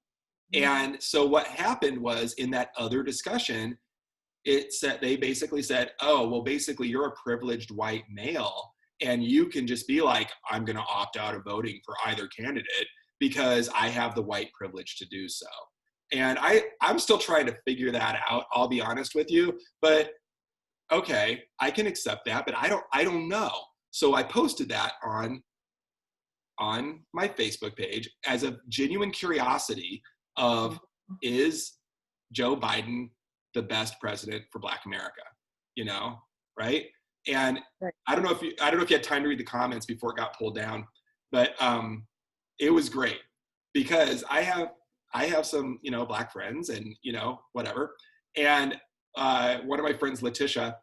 And so what happened was in that other discussion, they basically said, oh, well, basically you're a privileged white male and you can just be like, I'm going to opt out of voting for either candidate because I have the white privilege to do so. And I'm still trying to figure that out, I'll be honest with you, but okay, I can accept that, but I don't know. So I posted that on my Facebook page as a genuine curiosity of, is Joe Biden the best president for Black America? Right? And right. I don't know if you had time to read the comments before it got pulled down, but it was great because I have some Black friends and whatever, and one of my friends, Letitia,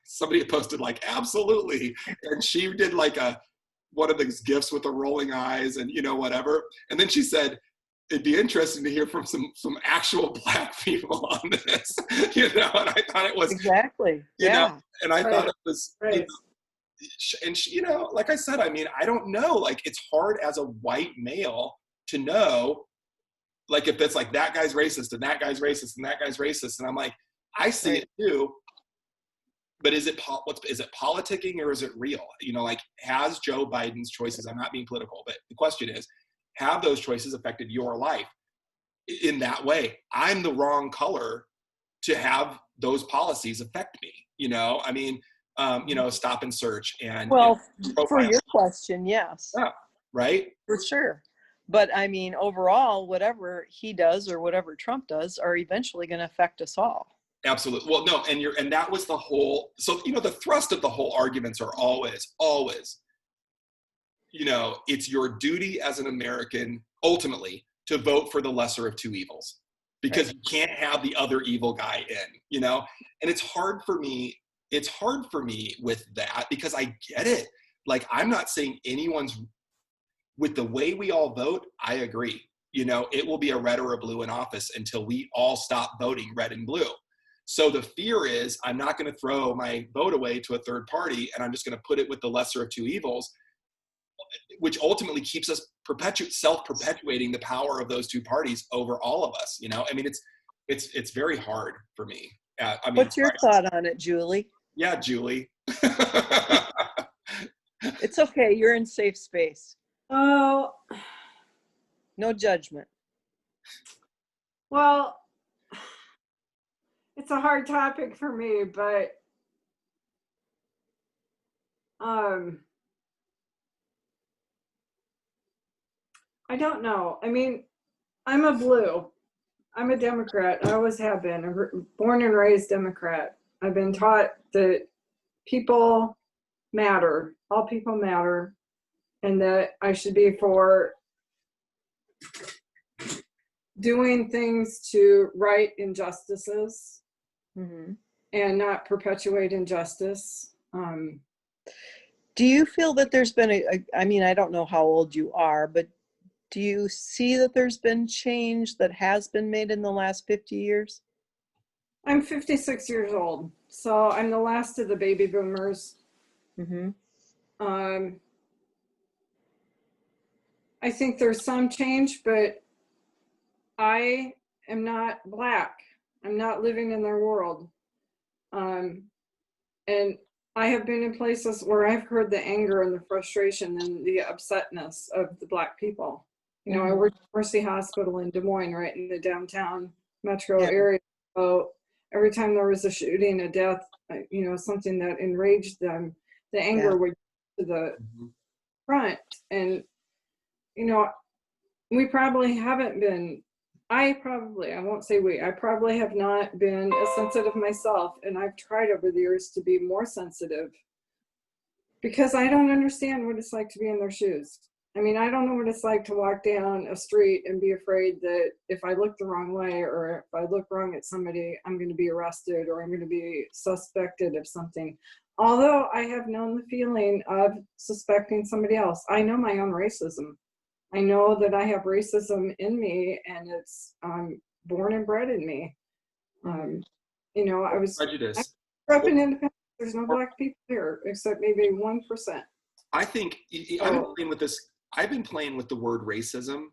somebody had posted like absolutely, and she did like one of those gifs with the rolling eyes and whatever, and then she said it'd be interesting to hear from some actual Black people on this, and I thought it was exactly, and I thought it was, right. And like I said, I mean, I don't know, like it's hard as a white male to know, like if it's like that guy's racist and that guy's racist and that guy's racist, and I'm like, I see it too. But is it politicking or is it real? Like has Joe Biden's choices, I'm not being political, but the question is, have those choices affected your life in that way? I'm the wrong color to have those policies affect me. I mean, stop and search and for your question, yes. Yeah, right? For sure. But I mean, overall, whatever he does or whatever Trump does are eventually going to affect us all. Absolutely. Well, no, and that was the whole, so, the thrust of the whole arguments are always, it's your duty as an American, ultimately, to vote for the lesser of two evils, because you can't have the other evil guy in, and it's hard for me with that, because I get it. Like, I'm not saying with the way we all vote, I agree. It will be a red or a blue in office until we all stop voting red and blue. So the fear is, I'm not going to throw my vote away to a third party, and I'm just going to put it with the lesser of two evils, which ultimately keeps us self-perpetuating the power of those two parties over all of us. I mean, it's very hard for me. What's your thought on it, Julie? Yeah, Julie. It's okay. You're in safe space. Oh, no judgment. Well, it's a hard topic for me, but I don't know. I mean, I'm a blue. I'm a Democrat. I always have been. I'm born and raised Democrat. I've been taught that people matter, all people matter, and that I should be for doing things to right injustices and not perpetuate injustice. Do you feel that there's been I mean, I don't know how old you are, but do you see that there's been change that has been made in the last 50 years? I'm 56 years old, so I'm the last of the baby boomers. I think there's some change, but I am not Black. I'm not living in their world. And I have been in places where I've heard the anger and the frustration and the upsetness of the Black people. I worked at Mercy Hospital in Des Moines, right in the downtown metro area. So every time there was a shooting, a death, something that enraged them, the anger would go to the front. And, we probably haven't been, I won't say we, I probably have not been as sensitive myself. And I've tried over the years to be more sensitive because I don't understand what it's like to be in their shoes. I mean, I don't know what it's like to walk down a street and be afraid that if I look the wrong way or if I look wrong at somebody, I'm going to be arrested or I'm going to be suspected of something. Although I have known the feeling of suspecting somebody else. I know my own racism. I know that I have racism in me, and it's born and bred in me. I was prejudice. I grew up in Independence. There's no Black people here except maybe 1%. I think I've been playing with the word racism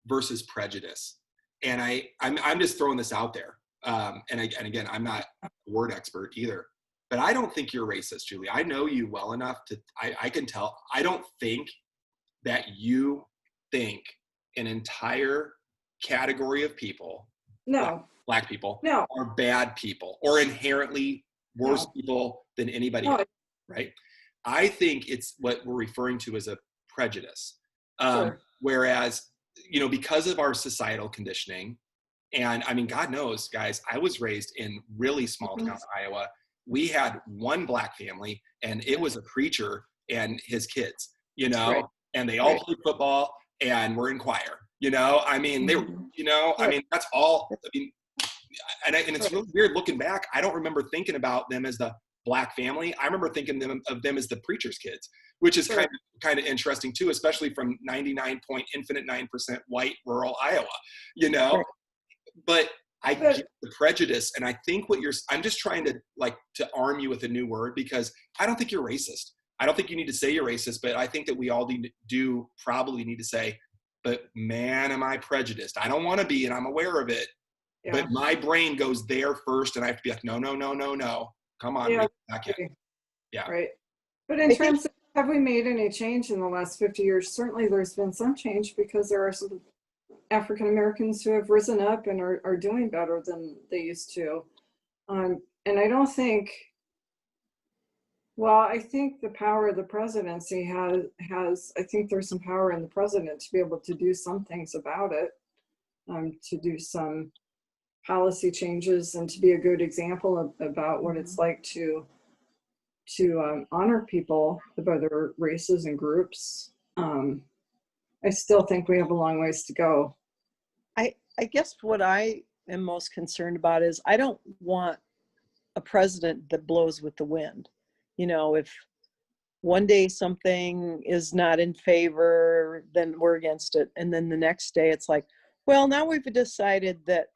versus prejudice, and I'm just throwing this out there. And again, I'm not a word expert either, but I don't think you're racist, Julie. I know you well enough I can tell. I don't think that you think an entire category of people, Black people, are bad people or inherently worse people than anybody else, right? I think it's what we're referring to as a prejudice. Whereas, because of our societal conditioning, and I mean, God knows, guys, I was raised in really small town Iowa. We had one Black family, and it was a preacher and his kids, and they all played football and were in choir, I mean, they were, I mean, that's all, I mean, and it's really weird looking back. I don't remember thinking about them as the Black family. I remember thinking of them as the preacher's kids, which is kind of interesting too, especially from 99.9% white rural Iowa, but I get the prejudice. And I think I'm just trying to to arm you with a new word, because I don't think you're racist. I don't think you need to say you're racist, but I think that we all probably need to say, but man, am I prejudiced? I don't want to be, and I'm aware of it, but my brain goes there first, and I have to be like, no. Come on, back in. Right. But in terms of, have we made any change in the last 50 years? Certainly there's been some change, because there are some African Americans who have risen up and are doing better than they used to. And I don't think, I think the power of the presidency has, I think there's some power in the president to be able to do some things about it, to do some policy changes and to be a good example about what it's like to honor people of other races and groups. I still think we have a long ways to go. I guess what I am most concerned about is I don't want a president that blows with the wind. You know, if one day something is not in favor, then we're against it. And then the next day it's like, well, now we've decided that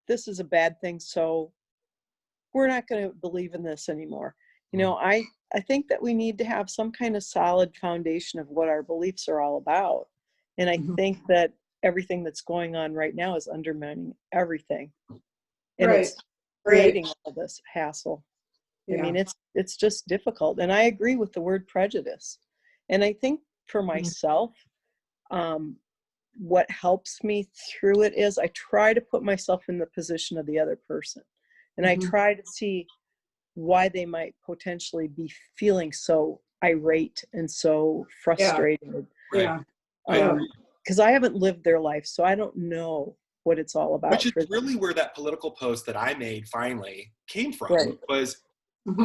this is a bad thing, so we're not going to believe in this anymore. You know, I think that we need to have some kind of solid foundation of what our beliefs are all about. And I think that everything that's going on right now is undermining everything. And it's creating all this hassle. I mean, it's just difficult. And I agree with the word prejudice. And I think for myself, what helps me through it is I try to put myself in the position of the other person. And I try to see why they might potentially be feeling so irate and so frustrated. Because I haven't lived their life, so I don't know what it's all about. Which is really where that political post that I made finally came from, was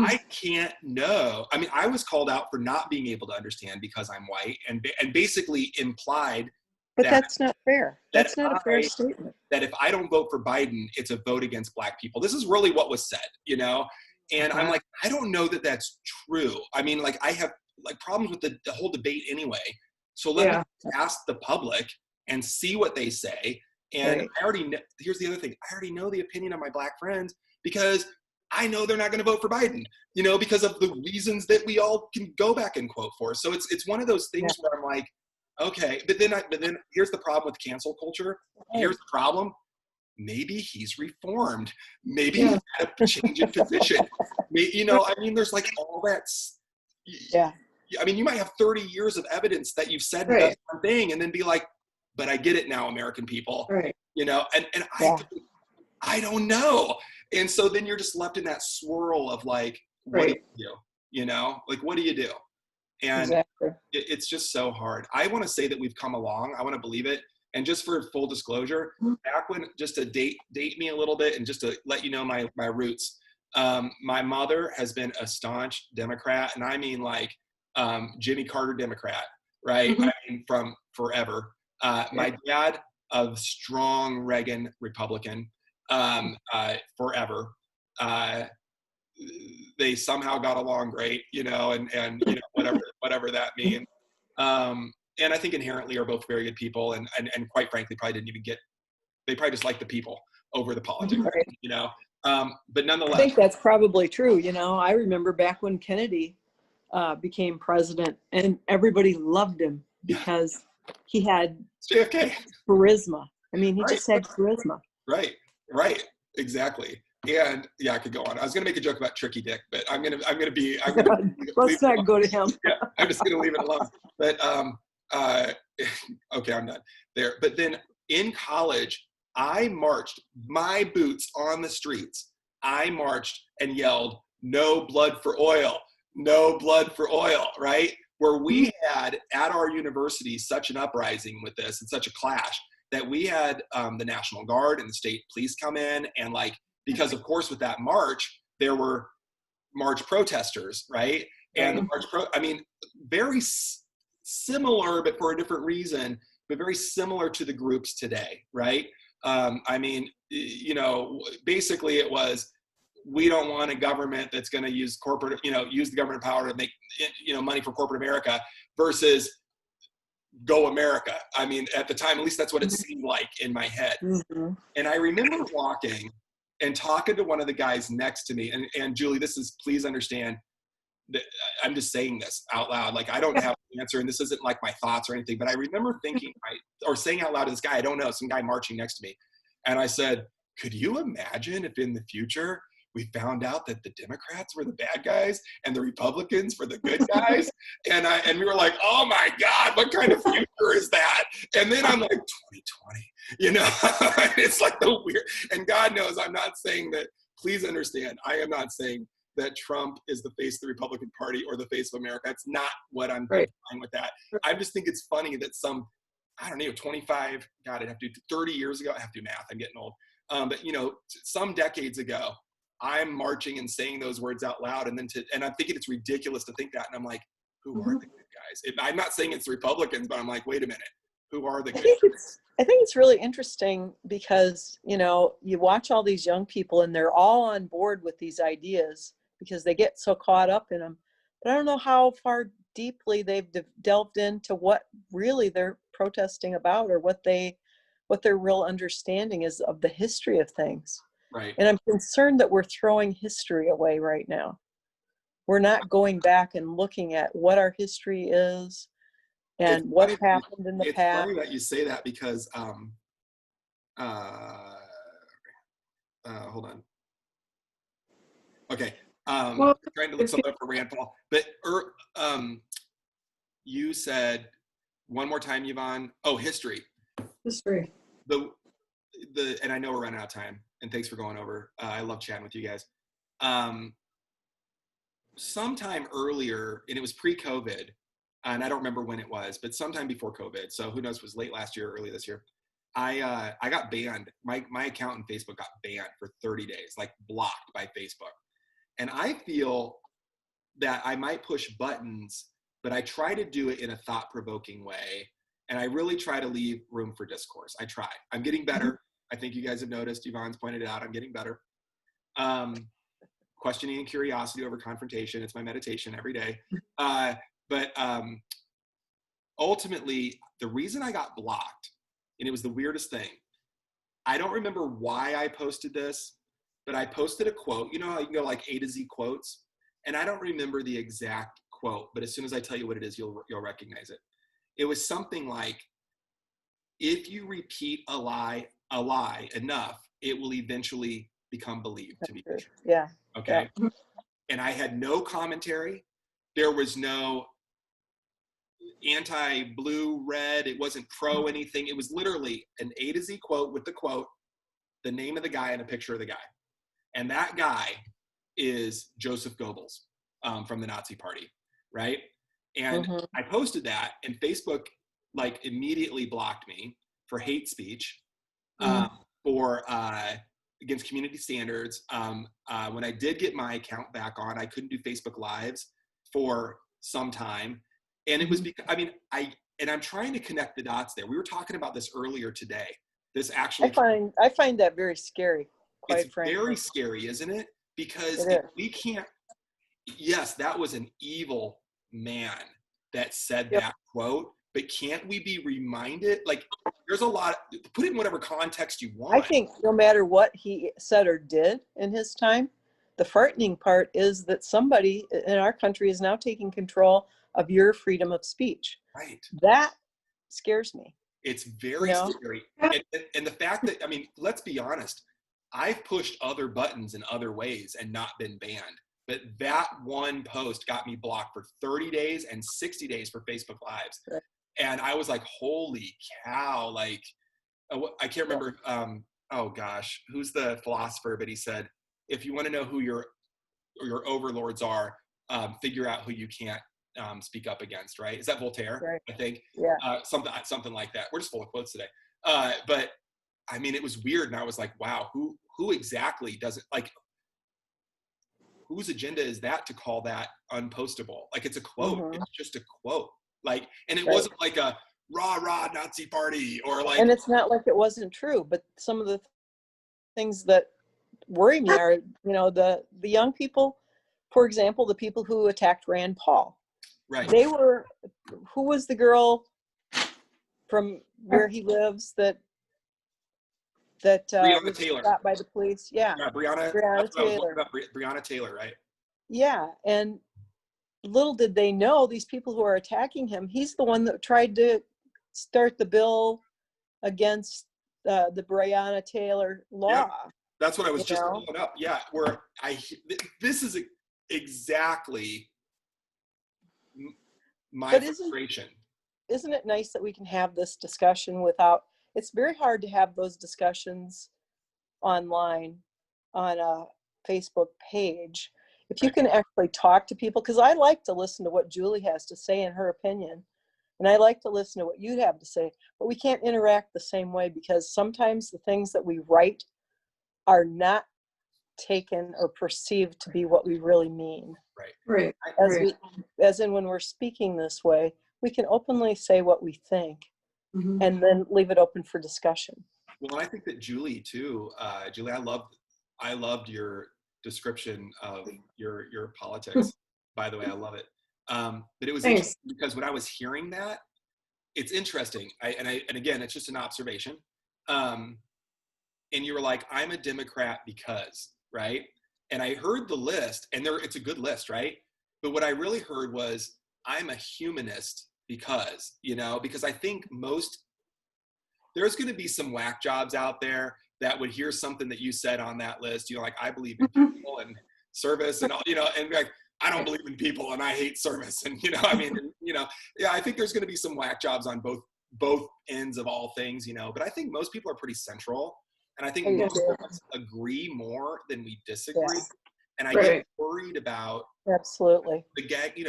I can't know. I mean, I was called out for not being able to understand because I'm white, and basically implied but that's not fair. That's not a fair statement. That if I don't vote for Biden, it's a vote against Black people. This is really what was said, you know? And I'm like, I don't know that that's true. I mean, like, I have like problems with the whole debate anyway. So let me ask the public and see what they say. And I already know, here's the other thing. I already know the opinion of my Black friends because I know they're not going to vote for Biden, you know, because of the reasons that we all can go back and quote for. So it's one of those things where I'm like, okay, but then here's the problem with cancel culture. Here's the problem. Maybe he's reformed. Maybe he's had a change in position. You know, I mean, there's like all that. I mean, you might have 30 years of evidence that you've said that one thing and then be like, but I get it now, American people. You know, and I don't know. And so then you're just left in that swirl of like, what do you do? You know, like, what do you do? And it's just so hard. I want to say that we've come along. I want to believe it. And just for full disclosure, back when, just to date me a little bit and just to let you know my roots, my mother has been a staunch Democrat, and I mean like Jimmy Carter Democrat, right? I mean from forever. My dad, a strong Reagan Republican, forever. They somehow got along great, you know, and you know, whatever that means. And I think inherently are both very good people, and quite frankly, probably didn't even they probably just like the people over the politics, you know. But nonetheless, I think that's probably true. You know, I remember back when Kennedy became president, and everybody loved him because he had JFK charisma. I mean, he just had charisma. Right, exactly. And yeah, I could go on. I was going to make a joke about Tricky Dick, but I'm going to be. Let's not go to him. Yeah, I'm just going to leave it alone. But okay, I'm done there. But then in college, I marched my boots on the streets. I marched and yelled, "No blood for oil, no blood for oil," right? Where we had at our university such an uprising with this and such a clash that we had the National Guard and the state police come in, and like, because of course with that march, there were march protesters, right? And the very similar, but for a different reason, but very similar to the groups today, right? I mean, you know, basically it was, we don't want a government that's going to use use the government power to make, you know, money for corporate America versus go America. I mean, at the time, at least that's what it seemed like in my head. And I remember walking and talking to one of the guys next to me, and Julie, please understand that I'm just saying this out loud. Like, I don't have the answer, and this isn't like my thoughts or anything, but I remember thinking, or saying out loud to this guy, I don't know, some guy marching next to me. And I said, could you imagine if in the future we found out that the Democrats were the bad guys and the Republicans were the good guys? And we were like, oh my God, what kind of future is that? And then I'm like, 2020, you know, it's like the weird, and God knows I'm not saying that, please understand, I am not saying that Trump is the face of the Republican Party or the face of America. That's not what I'm trying with that. I just think it's funny that some, I don't know, 25, God, I'd have to do 30 years ago. I have to do math. I'm getting old. But some decades ago, I'm marching and saying those words out loud, and I'm thinking it's ridiculous to think that, and I'm like, who are the good guys? I'm not saying it's the Republicans, but I'm like, wait a minute, who are the good guys? I think it's really interesting because, you watch all these young people and they're all on board with these ideas because they get so caught up in them. But I don't know how far deeply they've delved into what really they're protesting about, or what their real understanding is of the history of things. Right. And I'm concerned that we're throwing history away right now. We're not going back and looking at what our history is and what happened in the past. It's funny that you say that because, hold on. Okay. I'm trying to look something up for Rand Paul, but you said one more time, Yvonne. Oh, history. History. And I know we're running out of time, and thanks for going over. I love chatting with you guys. Sometime earlier, and it was pre-COVID, and I don't remember when it was, but sometime before COVID. So who knows, it was late last year, early this year. I got banned. My account on Facebook got banned for 30 days, like blocked by Facebook. And I feel that I might push buttons, but I try to do it in a thought-provoking way. And I really try to leave room for discourse. I try. I'm getting better. I think you guys have noticed. Yvonne's pointed it out. I'm getting better. Questioning and curiosity over confrontation. It's my meditation every day. But ultimately, the reason I got blocked, and it was the weirdest thing, I don't remember why I posted this, but I posted a quote. You know how you can go like A to Z quotes? And I don't remember the exact quote, but as soon as I tell you what it is, you'll recognize it. It was something like, if you repeat a lie enough, it will eventually become believed to be true. Yeah. Okay. Yeah. And I had no commentary. There was no anti-blue, red. It wasn't pro anything. It was literally an A to Z quote with the quote, the name of the guy, and a picture of the guy. And that guy is Joseph Goebbels from the Nazi Party, right? And I posted that, and Facebook like immediately blocked me for hate speech, for against community standards. When I did get my account back on, I couldn't do Facebook Lives for some time, and it was because I'm trying to connect the dots there. We were talking about this earlier today. This actually, I find that very scary. Quite frankly, very scary, isn't it? Because we can't. Yes, that was an evil man that said that quote, but can't we be reminded? Like, there's a lot. Put it in whatever context you want. I think no matter what he said or did in his time, the frightening part is that somebody in our country is now taking control of your freedom of speech. Right. That scares me. It's very scary. And the fact that, let's be honest, I've pushed other buttons in other ways and not been banned. But that one post got me blocked for 30 days and 60 days for Facebook Lives. Right. And I was like, holy cow. Like, I can't remember. Oh gosh, who's the philosopher? But he said, if you want to know who your overlords are, figure out who you can't speak up against, right? Is that Voltaire? Right. I think. Yeah. Something like that. We're just full of quotes today. But it was weird. And I was like, wow, who exactly doesn't like, whose agenda is that to call that unpostable? Like, it's a quote. It's just a quote. Like, and it wasn't like a rah Nazi party or like. And it's not like it wasn't true, but some of the things that worry me are, the young people, for example, the people who attacked Rand Paul. Right. Who was the girl from where he lives that Breonna Taylor. Shot by the police? Yeah, Breonna Taylor. Breonna Taylor, right? Yeah, and little did they know, these people who are attacking him, he's the one that tried to start the bill against the Breonna Taylor law. Yeah, that's what I was just pulling up. Yeah, this is exactly my frustration. Isn't it nice that we can have this discussion without? It's very hard to have those discussions online on a Facebook page. If you can actually talk to people, because I like to listen to what Julie has to say in her opinion, and I like to listen to what you have to say, but we can't interact the same way because sometimes the things that we write are not taken or perceived to be what we really mean. Right. As in when we're speaking this way, we can openly say what we think and then leave it open for discussion. Well, I think that Julie too, Julie, I loved your description of your politics. By the way, I love it. But it was interesting because when I was hearing that, it's interesting. And again, it's just an observation. And you were like, I'm a Democrat because, right? And I heard the list, and it's a good list, right? But what I really heard was, I'm a humanist because, because I think there's going to be some whack jobs out there that would hear something that you said on that list, like, I believe in people and service and all, and be like, I don't believe in people and I hate service. And, I think there's going to be some whack jobs on both ends of all things, but I think most people are pretty central. And I think most of us agree more than we disagree. Yes. And I get worried about absolutely the gag,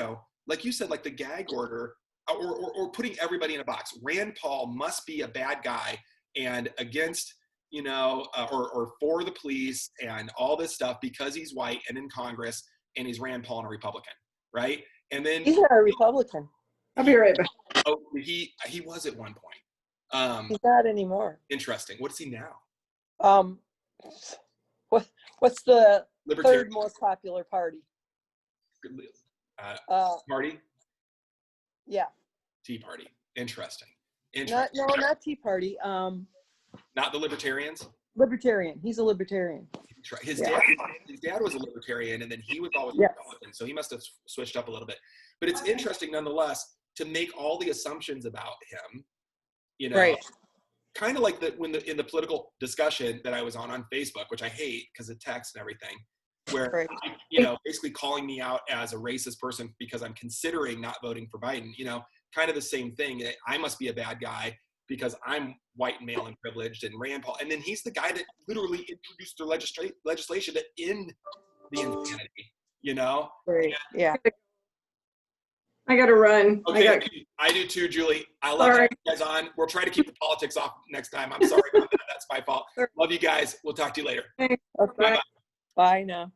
like you said, like the gag order or putting everybody in a box. Rand Paul must be a bad guy and against, or for the police and all this stuff because he's white and in Congress and he's Rand Paul and a Republican, right? And then he's not a Republican. I'll be right back. Oh, he was at one point. He's not anymore. Interesting. What is he now? What's the third most popular party? Party? Yeah. Tea Party. Interesting. Not Tea Party. Not the Libertarians? Libertarian. He's a Libertarian. His dad was a Libertarian, and then he was always a Republican, so he must have switched up a little bit. But it's interesting nonetheless to make all the assumptions about him, kind of like in the political discussion that I was on Facebook, which I hate because of text and everything, where basically calling me out as a racist person because I'm considering not voting for Biden, kind of the same thing. I must be a bad guy because I'm white and male and privileged and Rand Paul. And then he's the guy that literally introduced the legislation to end the insanity, Right. Yeah. I got to run. Okay, I do too, Julie. I love having you guys on. We'll try to keep the politics off next time. I'm sorry about that. That's my fault. Love you guys. We'll talk to you later. Okay. Bye now.